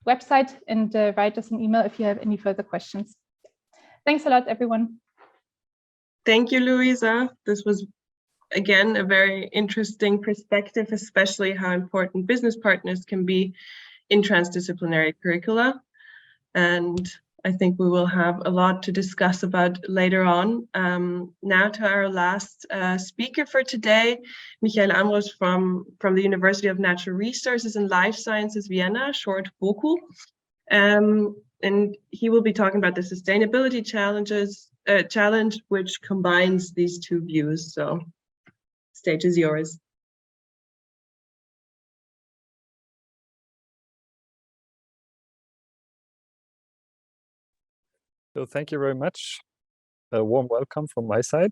website and write us an email if you have any further questions. Thanks a lot, everyone. Thank you, Luisa. This was, again, a very interesting perspective, especially how important business partners can be in transdisciplinary curricula. And I think we will have a lot to discuss about later on. Now to our last speaker for today, Michael Amros from the University of Natural Resources and Life Sciences, Vienna, short BOKU. And he will be talking about the sustainability challenge, which combines these two views. So, stage is yours. So thank you very much. A warm welcome from my side.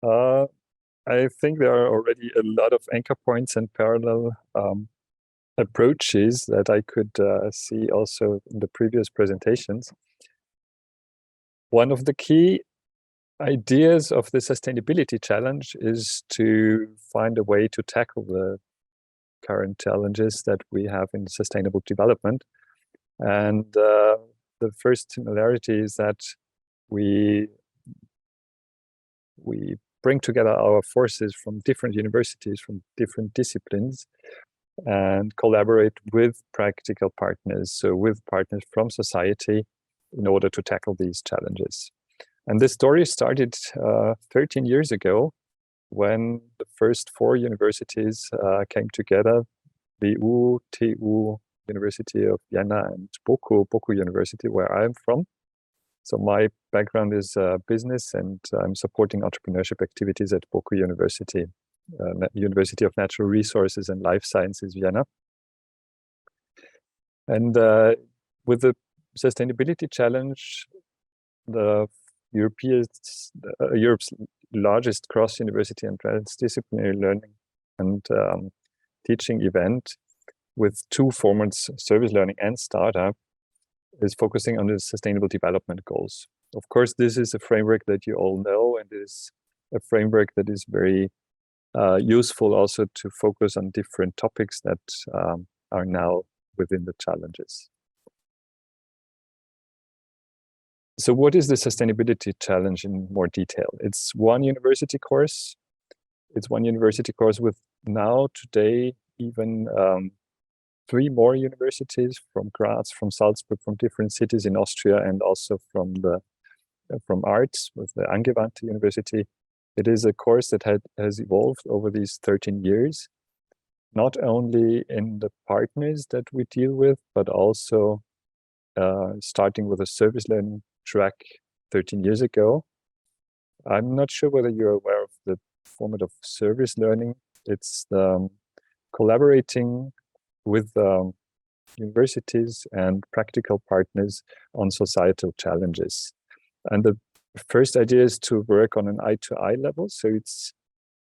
I think there are already a lot of anchor points and parallel approaches that I could see also in the previous presentations. One of the key ideas of the sustainability challenge is to find a way to tackle the current challenges that we have in sustainable development. And the first similarity is that we bring together our forces from different universities, from different disciplines, and collaborate with practical partners, so with partners from society, in order to tackle these challenges. And this story started 13 years ago, when the first 4 universities came together, WU, TU, University of Vienna, and BOKU University, where I'm from. So my background is business, and I'm supporting entrepreneurship activities at BOKU University University of Natural Resources and Life Sciences, Vienna. And with the sustainability challenge, the Europe's largest cross-university and transdisciplinary learning and teaching event with two formats, service learning and startup, is focusing on the sustainable development goals. Of course, this is a framework that you all know, and is a framework that is very useful also to focus on different topics that are now within the challenges. So what is the sustainability challenge in more detail? It's one university course. It's one university course with now today even 3 more universities from Graz, from Salzburg, from different cities in Austria, and also from arts with the Angewandte University. It is a course that has evolved over these 13 years, not only in the partners that we deal with, but also starting with a service learning track 13 years ago. I'm not sure whether you're aware of the format of service learning. It's collaborating with universities and practical partners on societal challenges. And the first idea is to work on an eye-to-eye level. So it's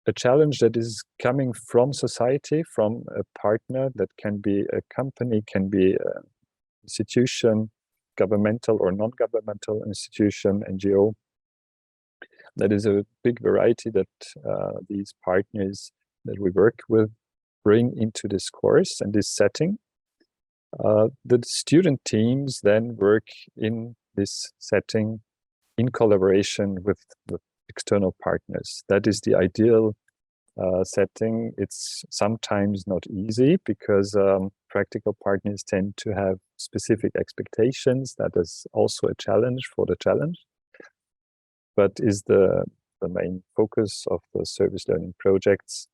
a challenge that is coming from society, from a partner that can be a company, can be an institution, governmental or non-governmental institution, NGO. That is a big variety that these partners that we work with bring into this course and this setting. The student teams then work in this setting in collaboration with the external partners. That is the ideal setting. It's sometimes not easy because practical partners tend to have specific expectations. That is also a challenge for the challenge, but is the main focus of the service learning projects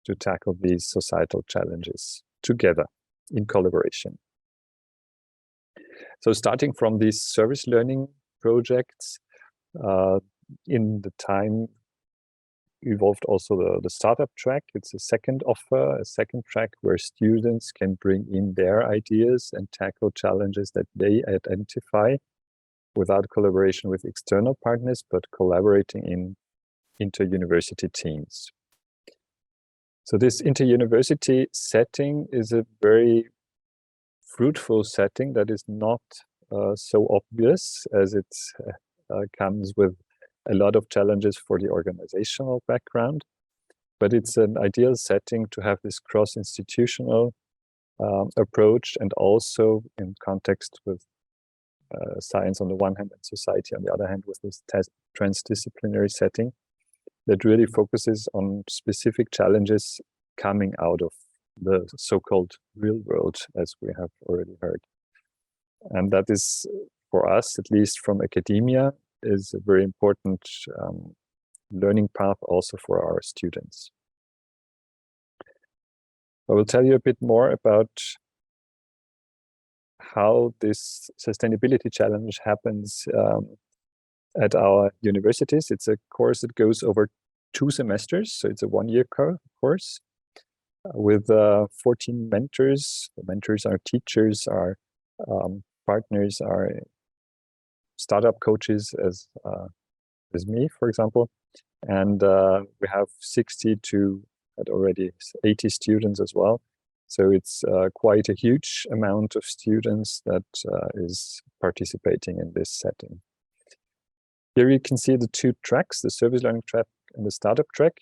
to tackle these societal challenges together in collaboration. So starting from these service learning projects, in the time evolved also the startup track. It's a second offer, a second track where students can bring in their ideas and tackle challenges that they identify without collaboration with external partners, but collaborating in inter-university teams. So this inter-university setting is a very fruitful setting that is not so obvious, as it comes with a lot of challenges for the organizational background, but it's an ideal setting to have this cross-institutional approach, and also in context with science on the one hand and society on the other hand, with this transdisciplinary setting that really focuses on specific challenges coming out of the so-called real world, as we have already heard. And that is, for us, at least from academia, is a very important learning path also for our students. I will tell you a bit more about how this sustainability challenge happens at our universities. It's a course that goes over 2 semesters, so it's a 1-year course with 14 mentors. The mentors are teachers, are partners, are startup coaches as me, for example. And we have 60 to already 80 students as well. So it's quite a huge amount of students that is participating in this setting. Here you can see the 2 tracks, the service learning track and the startup track.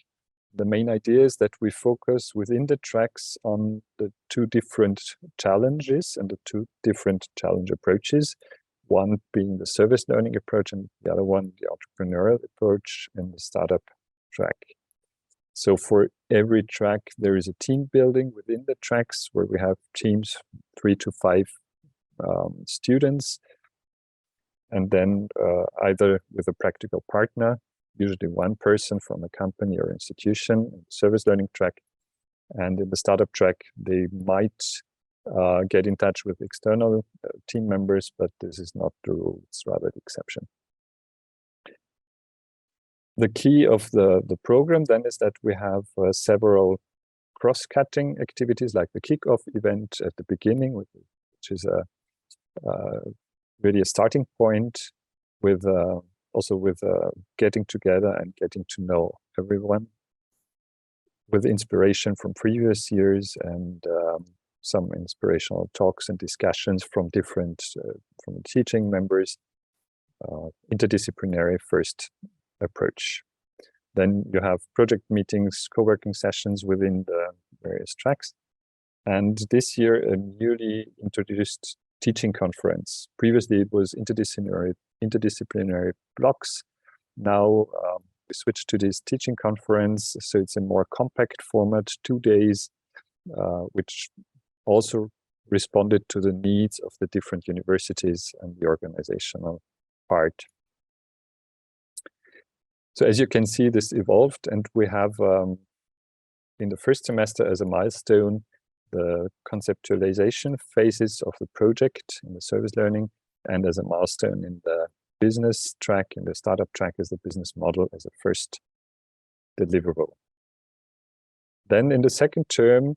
The main idea is that we focus within the tracks on the 2 different challenges and the 2 different challenge approaches. One being the service learning approach, and the other one, the entrepreneurial approach in the startup track. So for every track, there is a team building within the tracks where we have teams 3 to 5 students, and then either with a practical partner, usually one person from a company or institution, in the service learning track. And in the startup track, they might get in touch with external team members, but this is not the rule, it's rather the exception. The key of the program then is that we have several cross-cutting activities, like the kickoff event at the beginning, which is really a starting point, with also with getting together and getting to know everyone, with inspiration from previous years and some inspirational talks and discussions from different from the teaching members, interdisciplinary first approach. Then you have project meetings, co-working sessions within the various tracks. And this year, a newly introduced teaching conference. Previously, it was interdisciplinary blocks. Now we switched to this teaching conference, so it's a more compact format, 2 days, which also responded to the needs of the different universities and the organizational part. So as you can see, this evolved, and we have in the first semester as a milestone the conceptualization phases of the project in the service learning, and as a milestone in the business track, in the startup track, as the business model as a first deliverable. Then in the second term,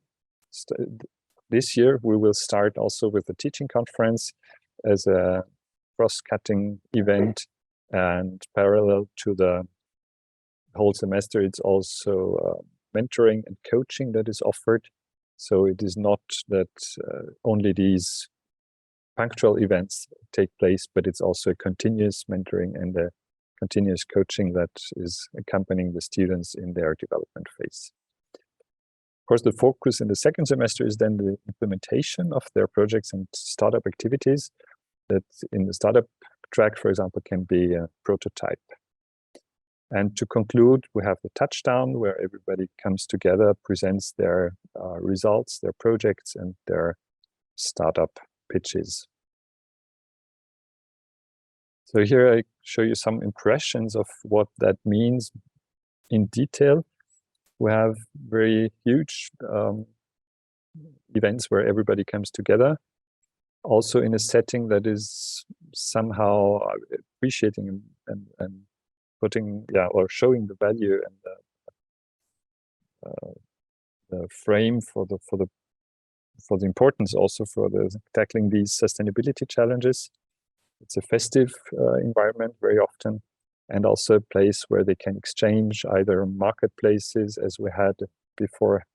this year, we will start also with the teaching conference as a cross-cutting event, and parallel to the whole semester, it's also mentoring and coaching that is offered. So it is not that only these punctual events take place, but it's also a continuous mentoring and a continuous coaching that is accompanying the students in their development phase. Of course, the focus in the second semester is then the implementation of their projects and startup activities. That in the startup track, for example, can be a prototype. And to conclude, we have the touchdown, where everybody comes together, presents their results, their projects, and their startup pitches. So here I show you some impressions of what that means in detail. We have very huge events where everybody comes together, also in a setting that is somehow appreciating and putting, or showing the value and the frame for the importance also for tackling these sustainability challenges. It's a festive environment very often, and also a place where they can exchange either marketplaces, as we had before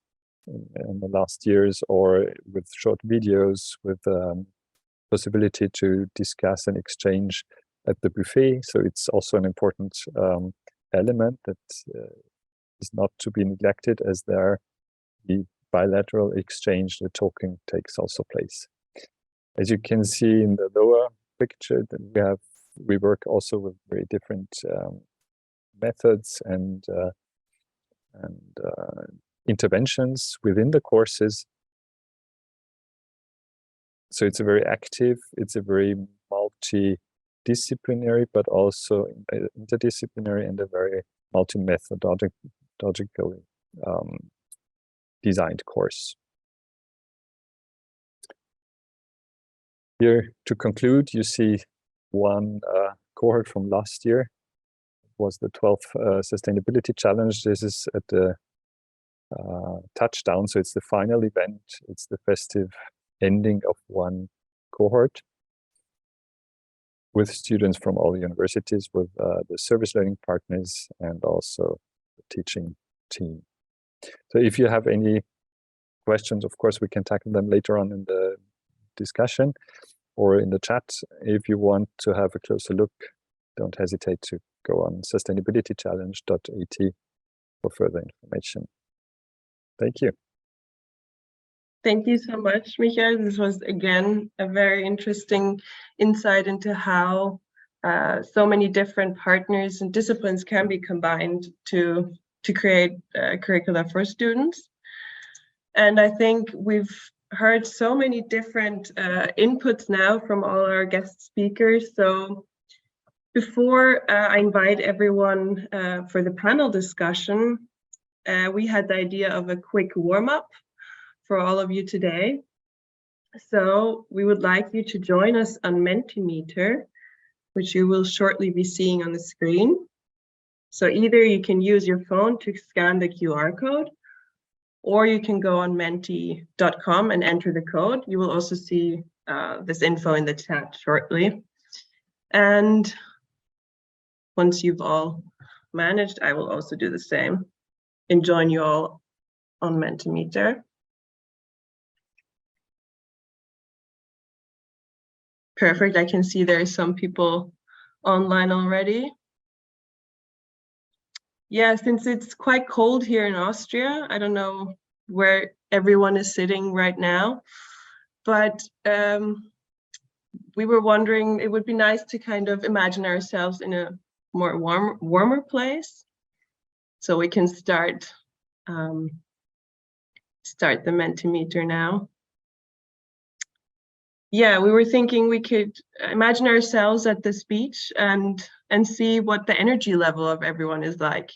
in the last years, or with short videos, with possibility to discuss and exchange at the buffet. So it's also an important element that is not to be neglected, as there the bilateral exchange, the talking takes also place. As you can see in the lower picture, that we work also with very different methods and interventions within the courses. So it's a very active, it's a very multidisciplinary, but also interdisciplinary, and a very multi-methodologically designed course. Here, to conclude, you see one cohort from last year. It was the 12th Sustainability Challenge. This is at the touchdown, so it's the final event. It's the festive ending of one cohort with students from all the universities, with the service learning partners, and also the teaching team. So if you have any questions, of course, we can tackle them later on in the discussion or in the chat. If you want to have a closer look, don't hesitate to go on sustainabilitychallenge.at for further information. Thank you. Thank you so much, Michael. This was, again, a very interesting insight into how so many different partners and disciplines can be combined to create curricula for students. And I think we've heard so many different inputs now from all our guest speakers. So before I invite everyone for the panel discussion, we had the idea of a quick warm-up for all of you today. So we would like you to join us on Mentimeter, which you will shortly be seeing on the screen. So either you can use your phone to scan the QR code, or you can go on menti.com and enter the code. You will also see this info in the chat shortly. And once you've all managed, I will also do the same and join you all on Mentimeter. Perfect. I can see there are some people online already. Yeah, since it's quite cold here in Austria, I don't know where everyone is sitting right now, but we were wondering, it would be nice to kind of imagine ourselves in a more warmer place. So we can start the Mentimeter now. Yeah, we were thinking we could imagine ourselves at this beach and see what the energy level of everyone is like.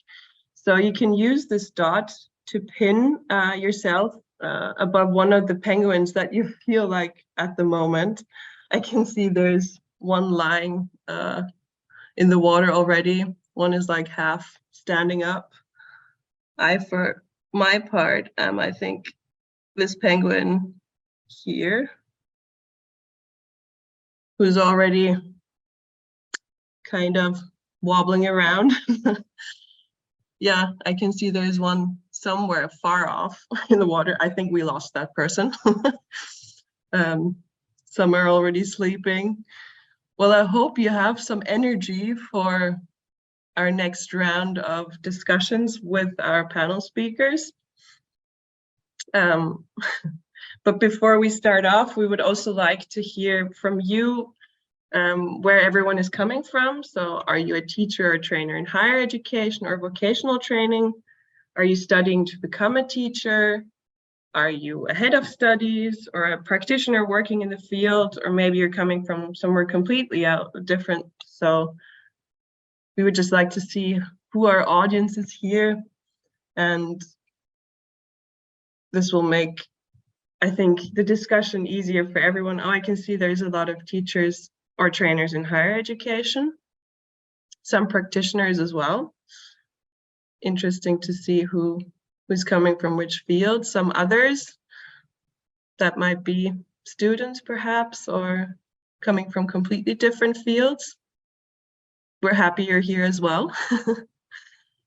So you can use this dot to pin yourself above one of the penguins that you feel like at the moment. I can see there's one lying in the water already. One is like half standing up. For my part, I think this penguin here, who's already kind of wobbling around. Yeah, I can see there's one somewhere far off in the water. I think we lost that person. Some are already sleeping. Well, I hope you have some energy for our next round of discussions with our panel speakers. But before we start off, we would also like to hear from you where everyone is coming from. So are you a teacher or trainer in higher education or vocational training? Are you studying to become a teacher? Are you ahead of studies or a practitioner working in the field? Or maybe you're coming from somewhere completely different. So we would just like to see who our audience is here. And this will make, I think, the discussion easier for everyone. Oh, I can see there's a lot of teachers or trainers in higher education, some practitioners as well. Interesting to see who's coming from which field. Some others that might be students perhaps, or coming from completely different fields. We're happy you're here as well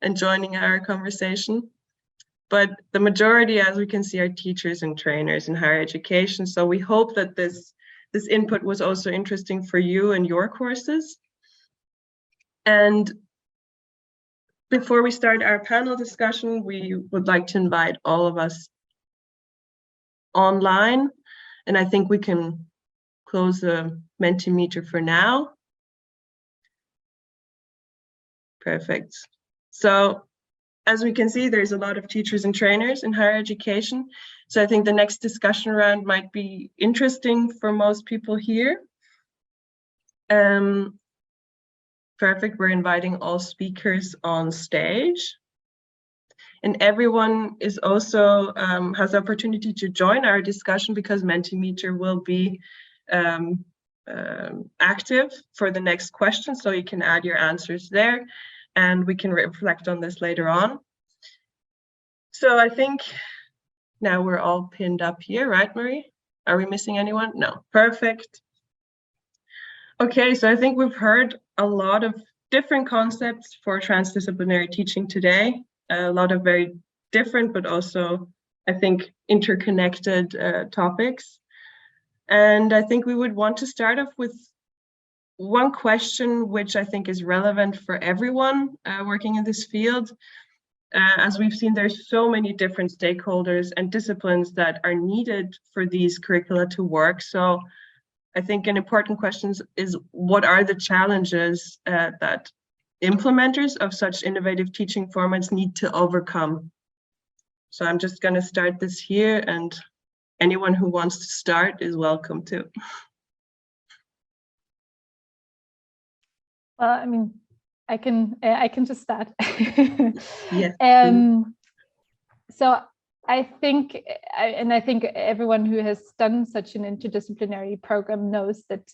and joining our conversation. But the majority, as we can see, are teachers and trainers in higher education. So we hope that this input was also interesting for you and your courses. And before we start our panel discussion, we would like to invite all of us online. And I think we can close the Mentimeter for now. Perfect. So as we can see, there's a lot of teachers and trainers in higher education. So I think the next discussion round might be interesting for most people here. Perfect, we're inviting all speakers on stage. And everyone is also has the opportunity to join our discussion because Mentimeter will be active for the next question. So you can add your answers there and we can reflect on this later on. So I think now we're all pinned up here, right, Marie? Are we missing anyone? No, perfect. Okay, so I think we've heard a lot of different concepts for transdisciplinary teaching today, a lot of very different, but also, I think, interconnected topics. And I think we would want to start off with one question, which I think is relevant for everyone working in this field. As we've seen, there's so many different stakeholders and disciplines that are needed for these curricula to work. So I think an important question is what are the challenges that implementers of such innovative teaching formats need to overcome? So I'm just going to start this here, and anyone who wants to start is welcome to. Well, I mean, I can just start. Yes. So I think everyone who has done such an interdisciplinary program knows that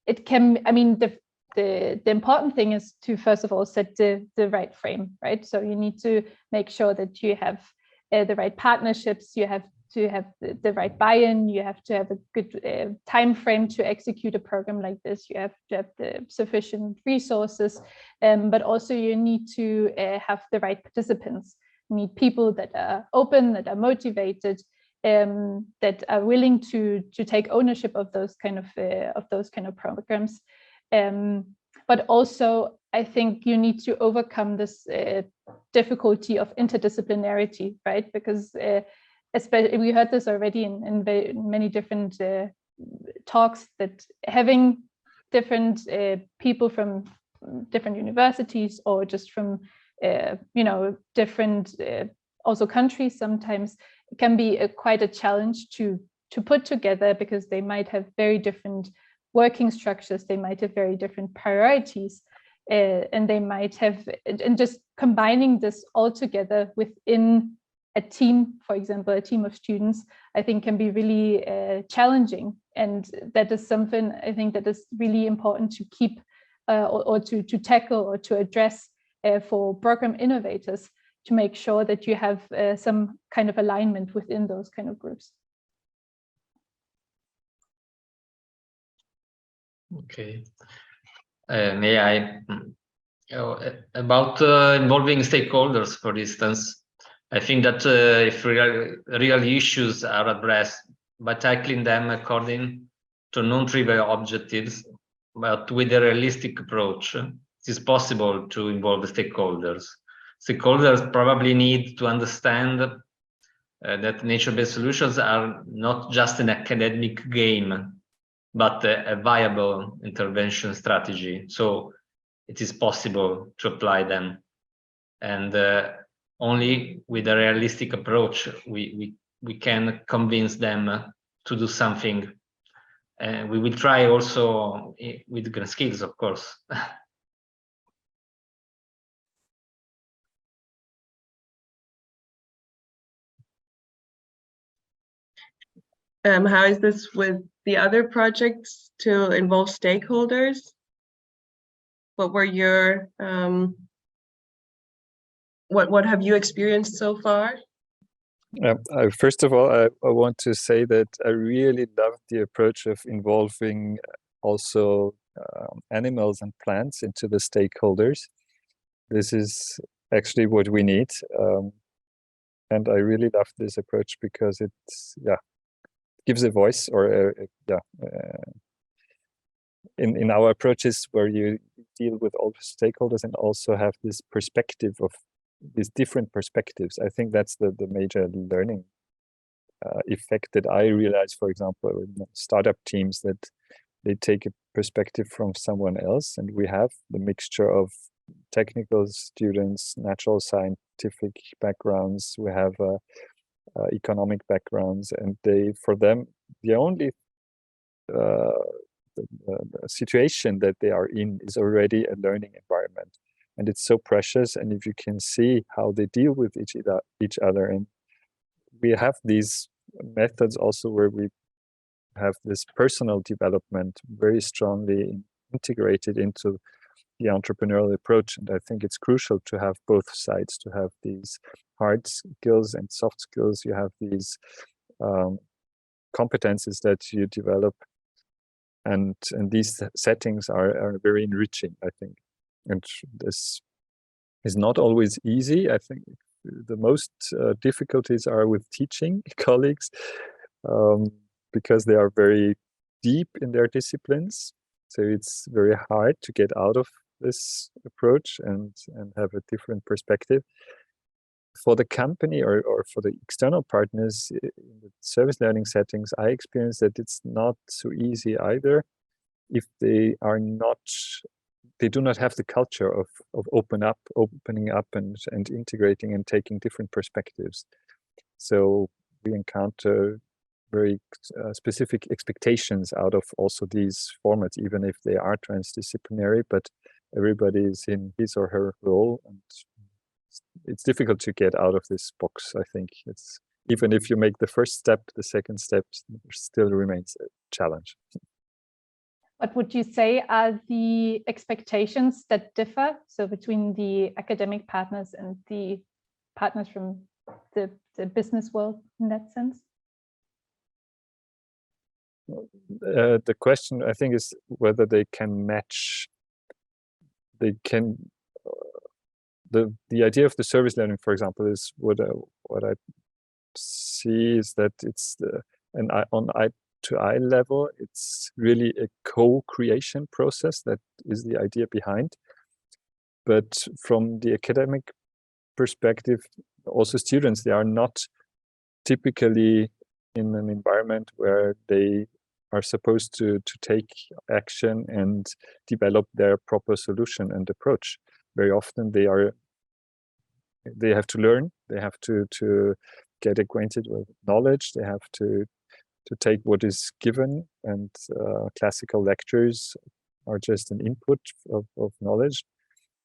it can, I mean, the important thing is to first of all set the right frame, right? So you need to make sure that you have the right partnerships, you have to have the right buy-in, you have to have a good time frame to execute a program like this, you have to have the sufficient resources, but also you need to have the right participants. You need people that are open, that are motivated, that are willing to take ownership of those kind of programs. But also, I think you need to overcome this difficulty of interdisciplinarity, right? Because especially, we heard this already in many different talks, that having different people from different universities or just from different also countries sometimes can be quite a challenge to put together, because they might have very different working structures, they might have very different priorities, and they might have, and just combining this all together within a team, for example, a team of students, I think can be really challenging. And that is something I think that is really important to keep or to tackle or to address for program innovators, to make sure that you have some kind of alignment within those kind of groups. Okay. May I, about involving stakeholders, for instance, I think that if real issues are addressed by tackling them according to non-trivial objectives, but with a realistic approach, it is possible to involve the stakeholders. Stakeholders probably need to understand that nature-based solutions are not just an academic game, but a viable intervention strategy. So it is possible to apply them. And only with a realistic approach, we can convince them to do something. And we will try also with green skills, of course. How is this with the other projects to involve stakeholders? What were your what have you experienced so far? First of all, I want to say that I really love the approach of involving also animals and plants into the stakeholders. This is actually what we need. And I really love this approach because it gives a voice, or in our approaches where you deal with all stakeholders and also have this perspective of these different perspectives. I think that's the major learning effect that I realize, for example, in startup teams, that they take a perspective from someone else, and we have the mixture of technical students, natural scientific backgrounds, we have economic backgrounds, and for them, the only the situation that they are in is already a learning environment. And it's so precious, and if you can see how they deal with each other, and we have these methods also where we have this personal development very strongly integrated into the entrepreneurial approach. And I think it's crucial to have both sides, to have these hard skills and soft skills. You have these competences that you develop, and these settings are very enriching, I think. And this is not always easy. I think the most difficulties are with teaching colleagues, because they are very deep in their disciplines. So it's very hard to get out of this approach and have a different perspective. For the company or for the external partners in the service learning settings, I experience that it's not so easy either if they do not have the culture of opening up and integrating and taking different perspectives. So we encounter very specific expectations out of also these formats, even if they are transdisciplinary, but everybody is in his or her role, and it's difficult to get out of this box. I think it's, even if you make the first step, the second step still remains a challenge. what would you say are the expectations that differ, so between the academic partners and the partners from the business world in that sense? The question, I think, is whether they can match. They can. The idea of the service learning, for example, is what I see is that it's on eye-to-eye level, it's really a co-creation process. That is the idea behind. But from the academic perspective, also students, they are not typically in an environment where they are supposed to take action and develop their proper solution and approach. Very often they have to learn, they have to get acquainted with knowledge, they have to take what is given, and classical lectures are just an input of knowledge.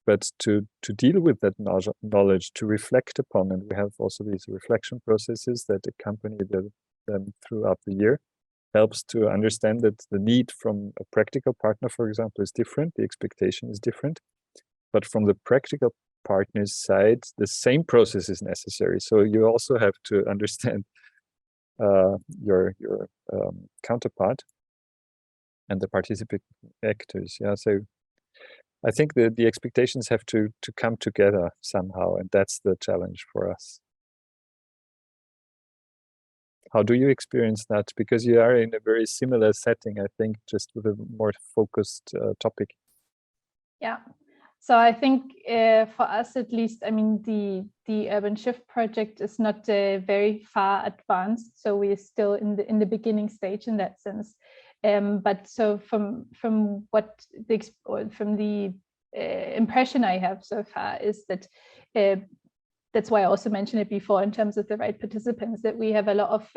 But to deal with that knowledge, to reflect upon, and we have also these reflection processes that accompany them throughout the year, helps to understand that the need from a practical partner, for example, is different, the expectation is different. But from the practical partner's side, the same process is necessary. So you also have to understand your counterpart and the participating actors. Yeah, so I think the expectations have to come together somehow, and that's the challenge for us. How do you experience that? Because you are in a very similar setting, I think, just with a more focused topic. Yeah. So I think for us, at least, I mean, the Urban Shift project is not very far advanced. So we're still in the beginning stage in that sense. But so from the impression I have so far is that that's why I also mentioned it before in terms of the right participants, that we have a lot of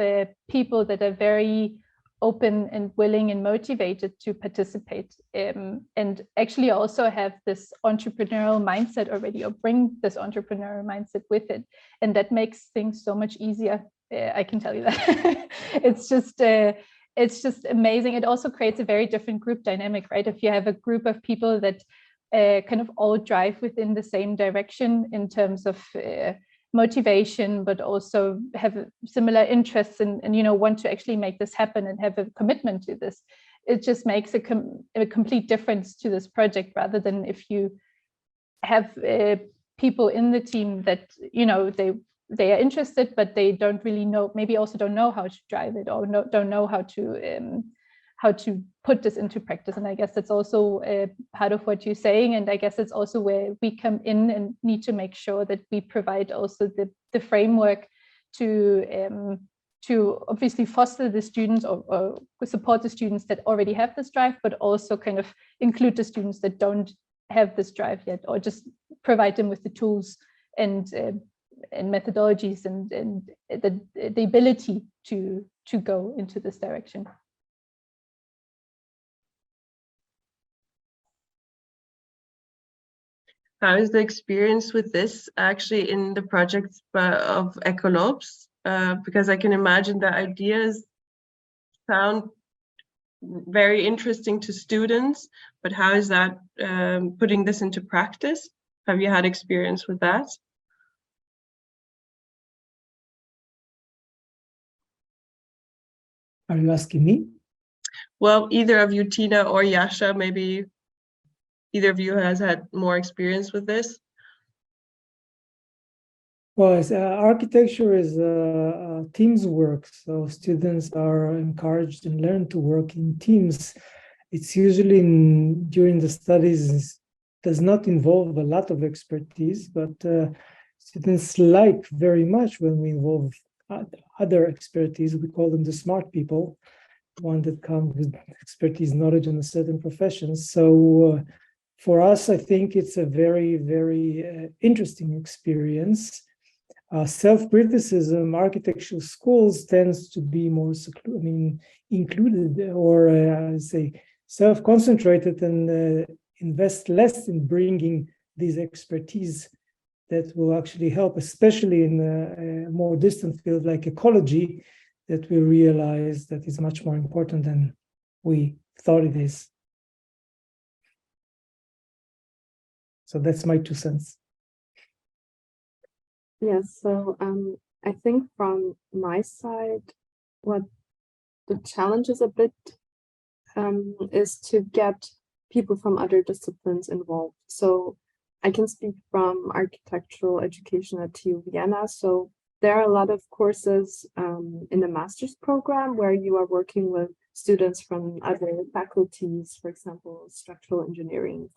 people that are very open and willing and motivated to participate, and actually also have this entrepreneurial mindset already, or bring this entrepreneurial mindset with it, and that makes things so much easier. I can tell you that. It's just amazing. It also creates a very different group dynamic, right? If you have a group of people that kind of all drive within the same direction in terms of motivation, but also have similar interests and want to actually make this happen and have a commitment to this, it just makes a complete difference to this project, rather than if you have people in the team that they are interested, but they don't really know, maybe also don't know how to drive it, or don't know how to put this into practice. And I guess that's also part of what you're saying. And I guess it's also where we come in and need to make sure that we provide also the framework to obviously foster the students or support the students that already have this drive, but also kind of include the students that don't have this drive yet, or just provide them with the tools and methodologies and the ability to go into this direction. How is the experience with this actually in the project of Ecolobs? Because I can imagine the ideas sound very interesting to students, but how is that putting this into practice? Have you had experience with that? Are you asking me? Well, either of you, Tina or Yasha, maybe either of you has had more experience with this? Well, architecture is teams work, so students are encouraged and learn to work in teams. It's usually during the studies does not involve a lot of expertise, but students like very much when we involve other expertise. We call them the smart people, one that come with expertise, knowledge in a certain profession. So for us, I think it's a very, very interesting experience. Self-criticism, architectural schools tends to be more, included, or say self-concentrated, and invest less in bringing these expertise that will actually help, especially in a more distant field like ecology, that we realize that is much more important than we thought it is. So that's my 2 cents. Yes, so I think from my side, what the challenge is a bit is to get people from other disciplines involved. So I can speak from architectural education at TU Vienna. So there are a lot of courses in the master's program where you are working with students from other faculties, for example, structural engineering,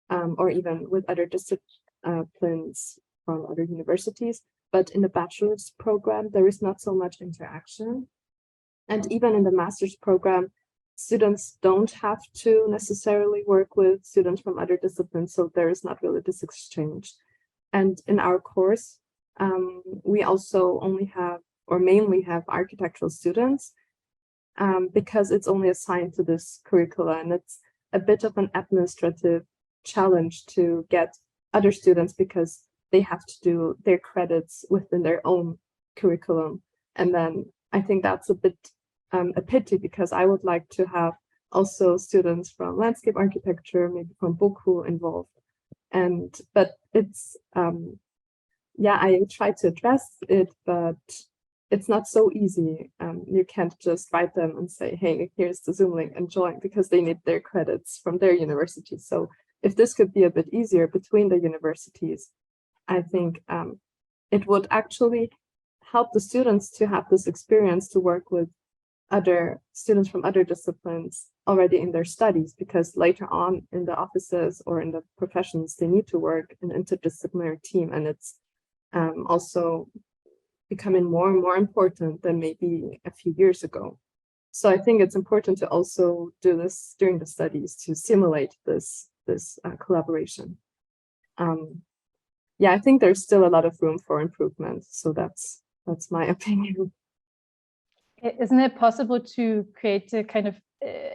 or even with other disciplines from other universities. But in the bachelor's program, there is not so much interaction. And even in the master's program, students don't have to necessarily work with students from other disciplines, so there is not really this exchange. And in our course, we also only have, or mainly have, architectural students because it's only assigned to this curricula, and it's a bit of an administrative challenge to get other students because they have to do their credits within their own curriculum. And then I think that's a bit a pity, because I would like to have also students from landscape architecture, maybe from Boku involved. But it's yeah, I try to address it, but it's not so easy. You can't just write them and say, hey, here's the Zoom link and join, because they need their credits from their university. So if this could be a bit easier between the universities, I think it would actually help the students to have this experience to work with other students from other disciplines already in their studies, because later on in the offices or in the professions, they need to work in an interdisciplinary team, and it's also becoming more and more important than maybe a few years ago. So I think it's important to also do this during the studies to simulate this collaboration. Yeah, I think there's still a lot of room for improvement. So that's my opinion. Isn't it possible to create a kind of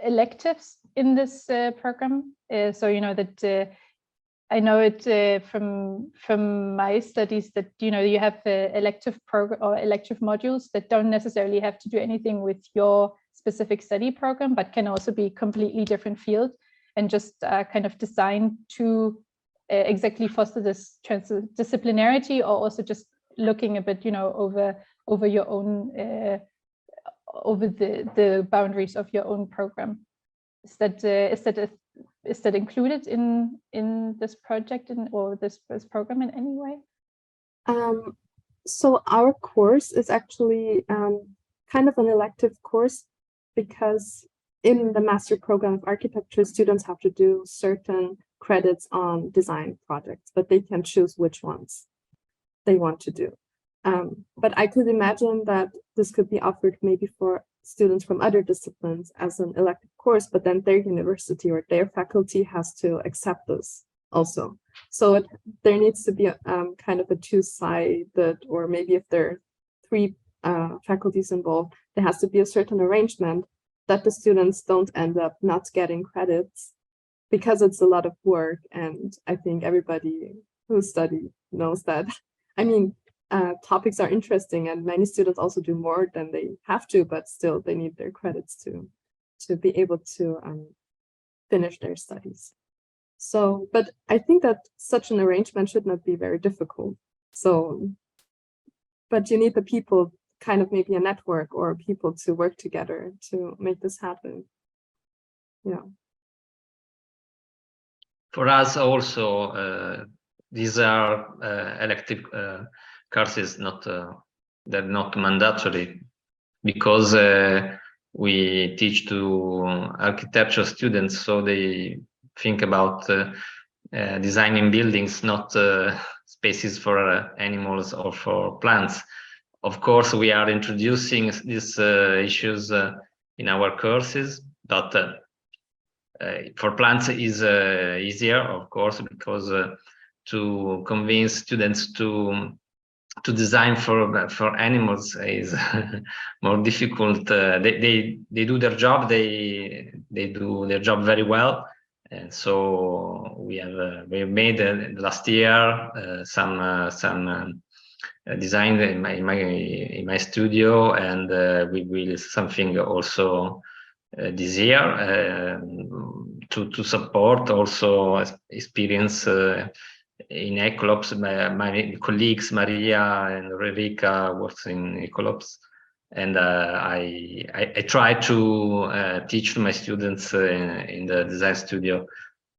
electives in this program? So you know that I know it from my studies that you have elective program or elective modules that don't necessarily have to do anything with your specific study program, but can also be completely different field, and just kind of designed to exactly foster this transdisciplinarity, or also just looking a bit over your own over the boundaries of your own program. Is that included in this project or this program in any way? So our course is actually kind of an elective course, because in the master program of architecture, students have to do certain credits on design projects, but they can choose which ones they want to do. But I could imagine that this could be offered maybe for students from other disciplines as an elective course, but then their university or their faculty has to accept this also. So there needs to be a kind of a two-sided, or maybe if there are 3 faculties involved, there has to be a certain arrangement that the students don't end up not getting credits, because it's a lot of work. And I think everybody who studies knows that. I mean, topics are interesting, and many students also do more than they have to, but still they need their credits to be able to finish their studies. So, but I think that such an arrangement should not be very difficult. So, but you need the people, kind of maybe a network or people to work together to make this happen. Yeah. For us also, these are elective courses, they're not mandatory, because we teach to architecture students, so they think about designing buildings, not spaces for animals or for plants. Of course, we are introducing these issues in our courses, but for plants is easier, of course, because to convince students to design for animals is more difficult. They do their job. They do their job very well, and so we made last year some design in my studio, and we will something also this year to support also experience in Ecolops. My colleagues Maria and Revika works in Ecolops, and I try to teach my students in the design studio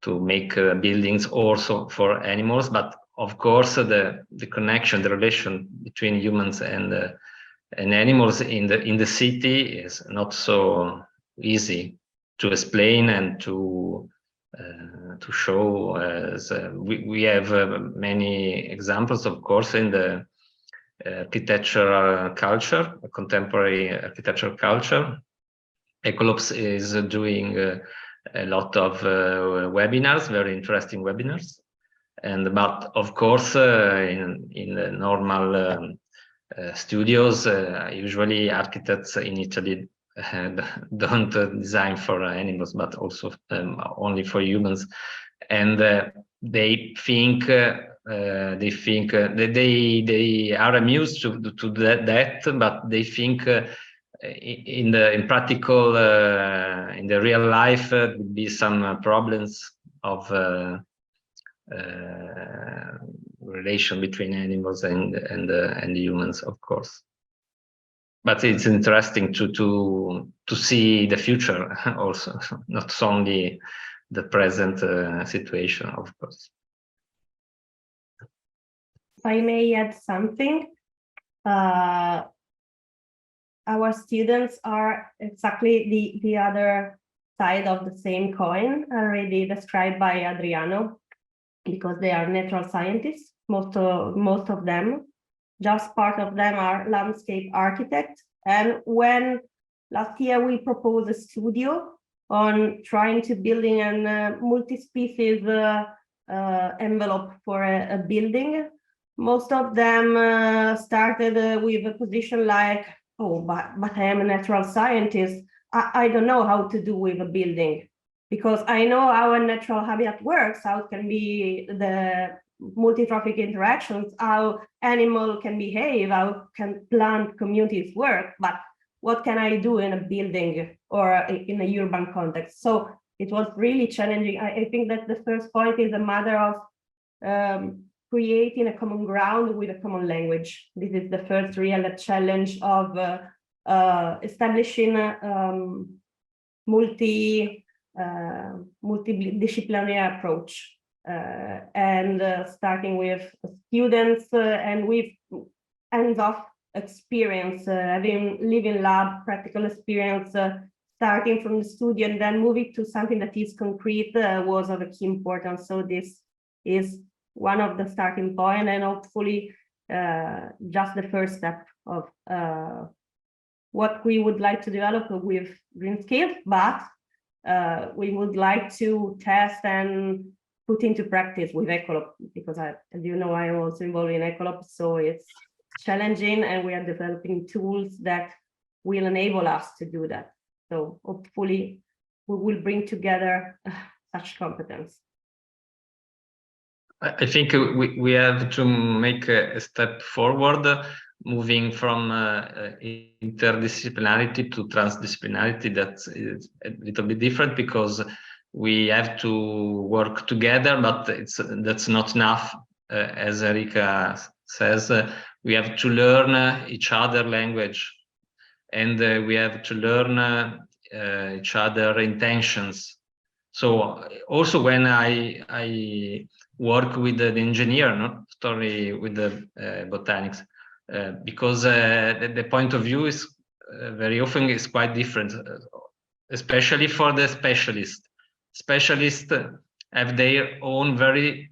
to make buildings also for animals, but of course the connection, the relation between humans and animals in the city is not so easy to explain and to show. As we have many examples, of course, in the architectural culture, contemporary architectural culture. Ecolops is doing a lot of webinars, very interesting webinars, but of course in the normal studios, usually architects in Italy don't design for animals, but also only for humans, and they think they are amused to that, but they think in practical in the real life would be some problems of relation between animals and humans, of course. But it's interesting to see the future also, not only the present situation, of course. If I may add something, our students are exactly the other side of the same coin, already described by Adriano, because they are natural scientists, most of them. Just part of them are landscape architects. And when last year we proposed a studio on trying to building a multi-species envelope for a building, most of them started with a position like, oh, but I am a natural scientist. I don't know how to do with a building, because I know how a natural habitat works, how it can be the multi-trophic interactions, how animal can behave, how can plant communities work, but what can I do in a building or in a urban context? So it was really challenging. I think that the first point is a matter of creating a common ground with a common language. This is the first real challenge of establishing multidisciplinary approach. And starting with students and with hands-off experience, having living lab, practical experience, starting from the studio and then moving to something that is concrete was of a key importance. So this is one of the starting point, and hopefully just the first step of what we would like to develop with Greenscape, but we would like to test and put into practice with Ecolop, because as you know, I am also involved in Ecolop, so it's challenging, and we are developing tools that will enable us to do that. So hopefully we will bring together such competence. I think we have to make a step forward, moving from interdisciplinarity to transdisciplinarity. That's a little bit different, because we have to work together, but that's not enough. As Erika says, we have to learn each other language, and we have to learn each other intentions. So also when I work with the engineer, not only with the botanics, because the point of view is very often is quite different, especially for the specialists. Specialists have their own very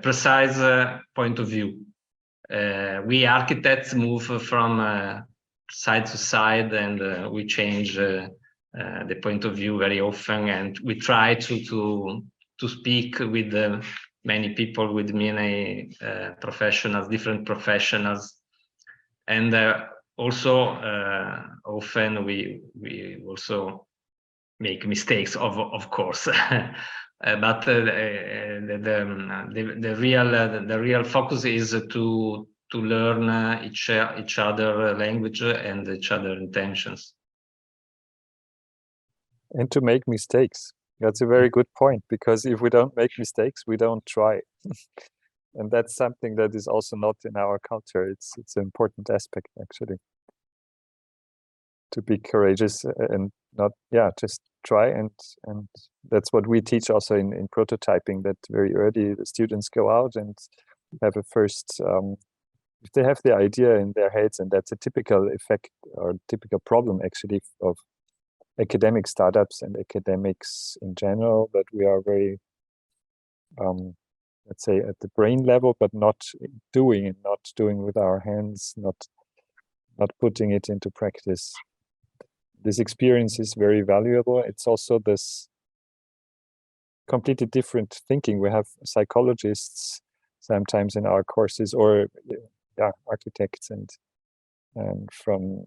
precise point of view. We architects move from side to side, and we change the point of view very often, and we try to speak with many people, with many professionals, different professionals, and also often we also make mistakes, of course. But the real focus is to learn each other language and each other intentions. And to make mistakes, That's a very good point, because if we don't make mistakes, we don't try. And that's something that is also not in our culture. It's an important aspect, actually, to be courageous and not, just try. And that's what we teach also in prototyping, that very early the students go out and have a first, if they have the idea in their heads, and that's a typical effect or typical problem actually of academic startups and academics in general, that we are very, let's say, at the brain level, but not doing with our hands, not putting it into practice. This experience is very valuable. It's also this completely different thinking. We have psychologists sometimes in our courses, or architects and from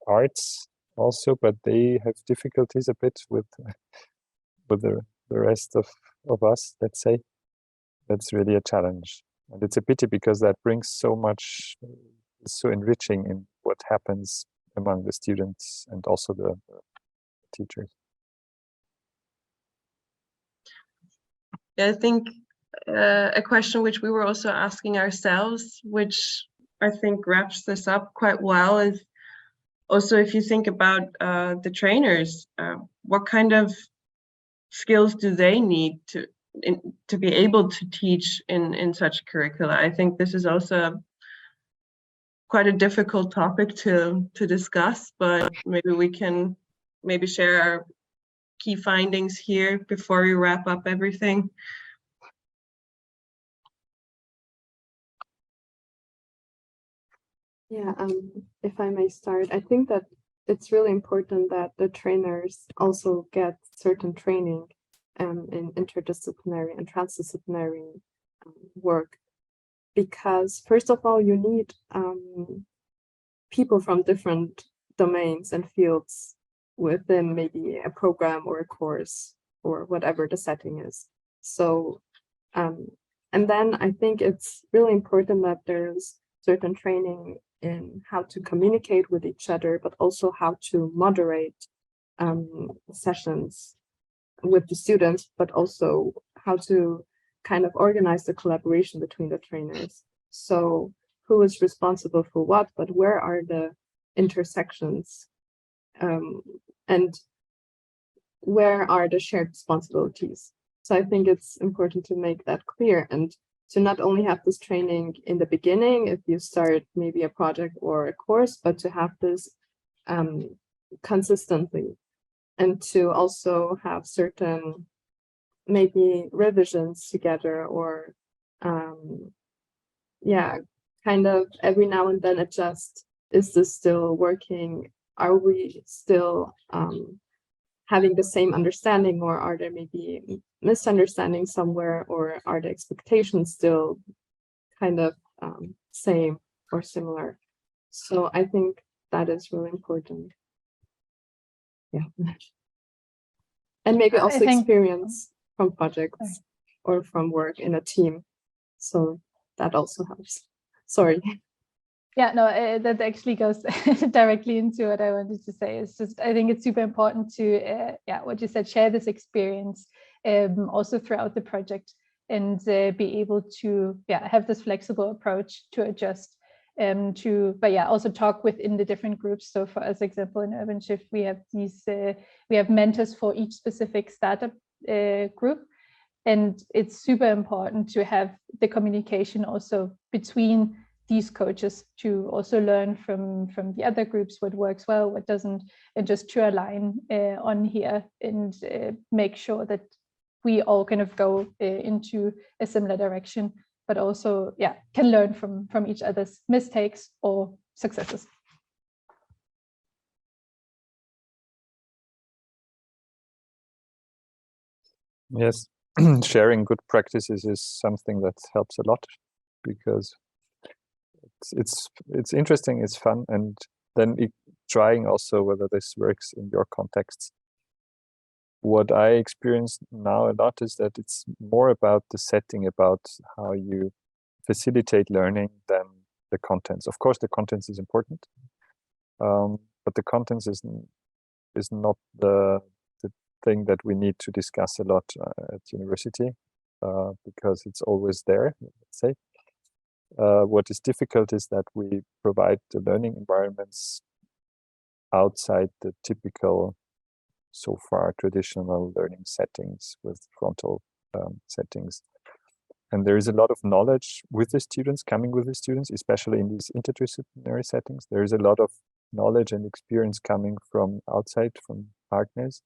arts also, but they have difficulties a bit with the rest of us, let's say. That's really a challenge, and it's a pity, because that brings so much, so enriching in what happens among the students and also the teachers. I think a question which we were also asking ourselves, which I think wraps this up quite well, is also, if you think about the trainers, what kind of skills do they need to be able to teach in such curricula? I think this is also quite a difficult topic to discuss, but maybe we can share our key findings here before we wrap up everything. Yeah, if I may start, I think that it's really important that the trainers also get certain training in interdisciplinary and transdisciplinary work, because first of all, you need people from different domains and fields within maybe a program or a course or whatever the setting is. So, and then I think it's really important that there's certain training in how to communicate with each other, but also how to moderate sessions with the students, but also how to kind of organize the collaboration between the trainers. So who is responsible for what, but where are the intersections, and where are the shared responsibilities? So I think it's important to make that clear, and to not only have this training in the beginning, if you start maybe a project or a course, but to have this consistently, and to also have certain maybe revisions together, or kind of every now and then adjust. Is this still working? Are we still having the same understanding, or are there maybe misunderstandings somewhere, or are the expectations still kind of same or similar? So I think that is really important. Yeah. And maybe also experience from projects or from work in a team. So that also helps. Sorry. Yeah, no, that actually goes directly into what I wanted to say. It's just, I think it's super important to, what you said, share this experience also throughout the project, and be able to, have this flexible approach to adjust also talk within the different groups. So for as example, in Urban Shift, we have these, we have mentors for each specific startup group. And it's super important to have the communication also between these coaches, to also learn from the other groups what works well, what doesn't, and just to align on here and make sure that we all kind of go into a similar direction, but also can learn from each other's mistakes or successes. Yes, sharing good practices is something that helps a lot, because it's interesting, it's fun, and then trying also whether this works in your context. What I experience now a lot is that it's more about the setting, about how you facilitate learning than the contents. Of course, the contents is important, but the contents is not the something that we need to discuss a lot at university because it's always there, let's say. What is difficult is that we provide the learning environments outside the typical, so far traditional learning settings with frontal settings. And there is a lot of knowledge with the students, coming with the students, especially in these interdisciplinary settings. There is a lot of knowledge and experience coming from outside, from partners.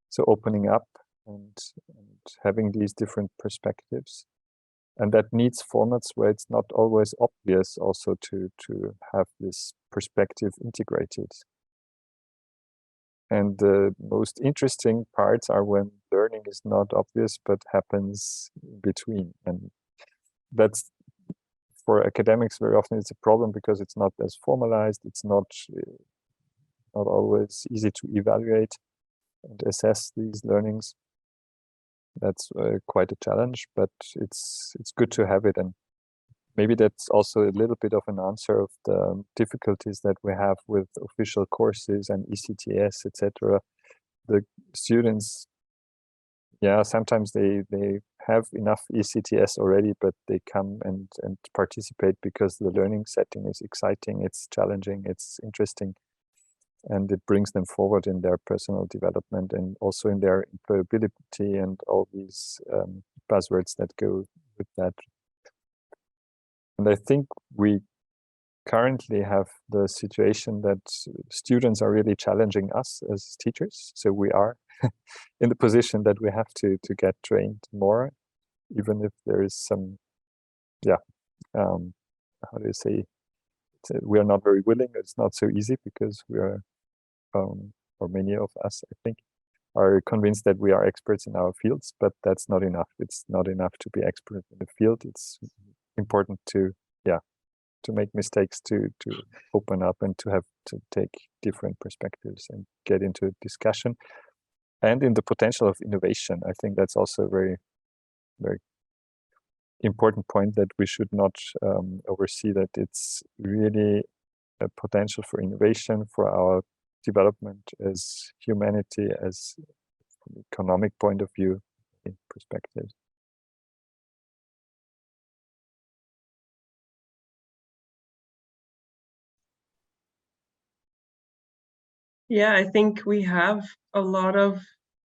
So opening up and having these different perspectives. And that needs formats where it's not always obvious also to have this perspective integrated. And the most interesting parts are when learning is not obvious, but happens in between. And that's, for academics, very often it's a problem because it's not as formalized. It's not always easy to evaluate and assess these learnings. That's quite a challenge, but it's good to have it. And maybe that's also a little bit of an answer of the difficulties that we have with official courses and ECTS, etc. The students, yeah, sometimes they have enough ECTS already, but they come and participate because the learning setting is exciting, it's challenging, it's interesting, and it brings them forward in their personal development and also in their employability and all these buzzwords that go with that. And I think we currently have the situation that students are really challenging us as teachers. So we are in the position that we have to get trained more, even if there is some, how do you say, we are not very willing. It's not so easy because we are, or many of us, I think, are convinced that we are experts in our fields, but that's not enough. It's not enough to be expert in the field. It's important to make mistakes, to open up and to have to take different perspectives and get into discussion and in the potential of innovation. I think that's also a very, very important point that we should not oversee, that it's really a potential for innovation for our development as humanity, as from economic point of view, in perspective. Yeah, I think we have a lot of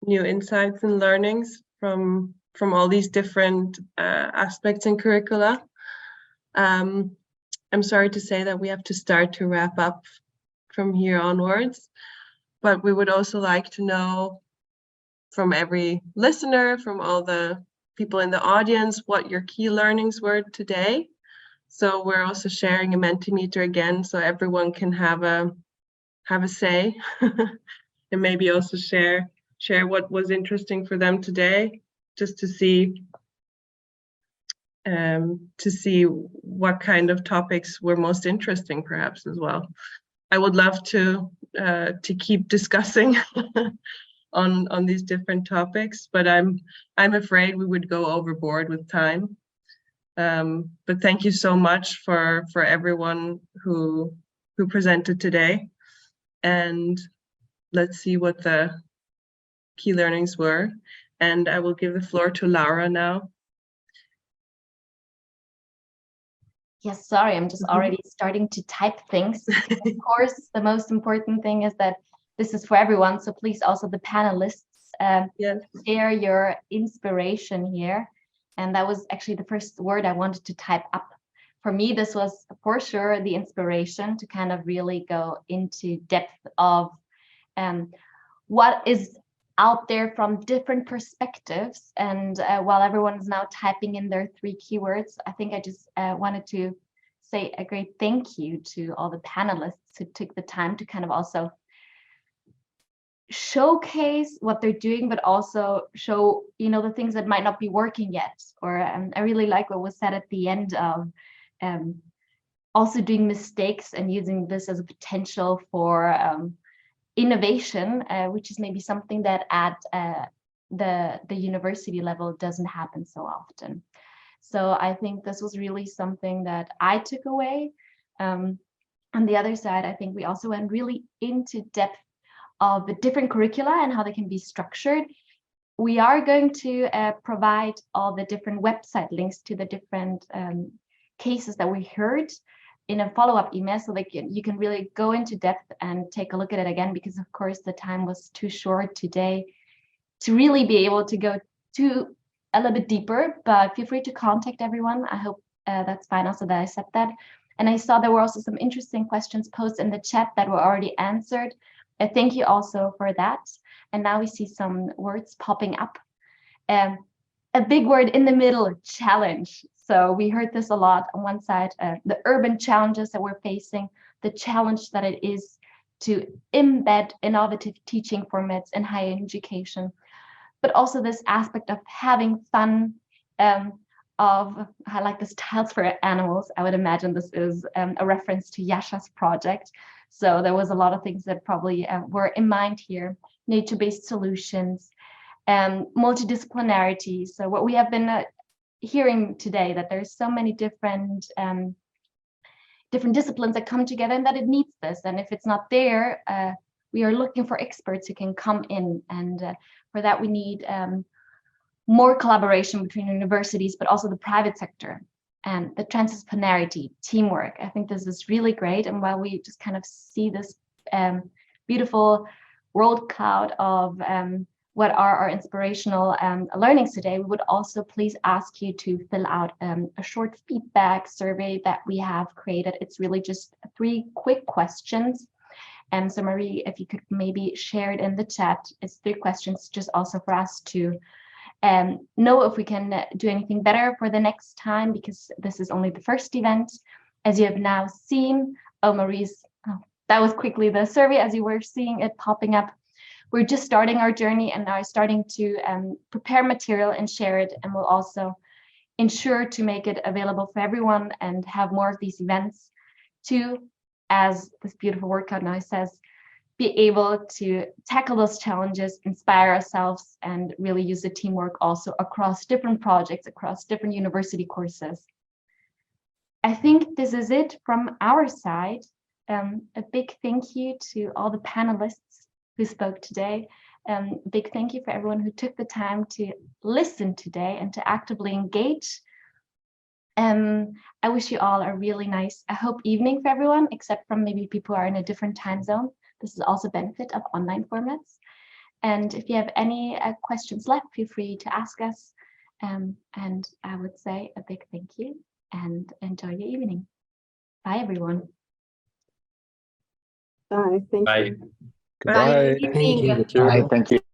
new insights and learnings from all these different aspects in curricula. I'm sorry to say that we have to start to wrap up from here onwards, but we would also like to know from every listener, from all the people in the audience, what your key learnings were today. So we're also sharing a Mentimeter again, so everyone can have a say and maybe also share what was interesting for them today, just to see what kind of topics were most interesting, perhaps, as well. I would love to keep discussing on these different topics, but I'm afraid we would go overboard with time. But thank you so much for everyone who presented today. And let's see what the key learnings were. And I will give the floor to Laura now. Yes, sorry, I'm just already starting to type things. Of course, the most important thing is that this is for everyone. So please also the panelists share your inspiration here. And that was actually the first word I wanted to type up. For me, this was for sure the inspiration to kind of really go into depth of what is out there from different perspectives. And while everyone is now typing in their 3 keywords, I think I just wanted to say a great thank you to all the panelists who took the time to kind of also showcase what they're doing, but also show, the things that might not be working yet. Or I really like what was said at the end of also doing mistakes and using this as a potential for innovation, which is maybe something that at the university level doesn't happen so often. So I think this was really something that I took away. On the other side, I think we also went really into depth of the different curricula and how they can be structured. We are going to provide all the different website links to the different cases that we heard in a follow-up email, so that you can really go into depth and take a look at it again, because of course the time was too short today to really be able to go to a little bit deeper, but feel free to contact everyone. I hope that's fine also that I said that. And I saw there were also some interesting questions posted in the chat that were already answered. Thank you also for that. And now we see some words popping up. A big word in the middle, challenge. So we heard this a lot on one side, the urban challenges that we're facing, the challenge that it is to embed innovative teaching formats in higher education, but also this aspect of having fun, of, I like this tiles for animals. I would imagine this is a reference to Yasha's project. So there was a lot of things that probably were in mind here, nature-based solutions, multidisciplinarity. So what we have been hearing today, that there's so many different disciplines that come together, and that it needs this. And if it's not there, we are looking for experts who can come in. And for that, we need more collaboration between universities, but also the private sector, and the transdisciplinarity, teamwork. I think this is really great. And while we just kind of see this beautiful world cloud of what are our inspirational learnings today, we would also please ask you to fill out a short feedback survey that we have created. It's really just 3 quick questions. And so Marie, if you could maybe share it in the chat, it's 3 questions just also for us to know if we can do anything better for the next time, because this is only the first event. As you have now seen, that was quickly the survey as you were seeing it popping up. We're just starting our journey and are starting to prepare material and share it, and we'll also ensure to make it available for everyone and have more of these events to, as this beautiful workout now says, be able to tackle those challenges, inspire ourselves, and really use the teamwork also across different projects, across different university courses. I think this is it from our side. A big thank you to all the panelists who spoke today. Big thank you for everyone who took the time to listen today and to actively engage. I wish you all a really nice, I hope, evening for everyone, except from maybe people who are in a different time zone. This is also a benefit of online formats. And if you have any questions left, feel free to ask us. And I would say a big thank you and enjoy your evening. Bye, everyone. Bye. Thank Bye. you. Goodbye. Bye. Thank you. Thank you. Bye. Thank you.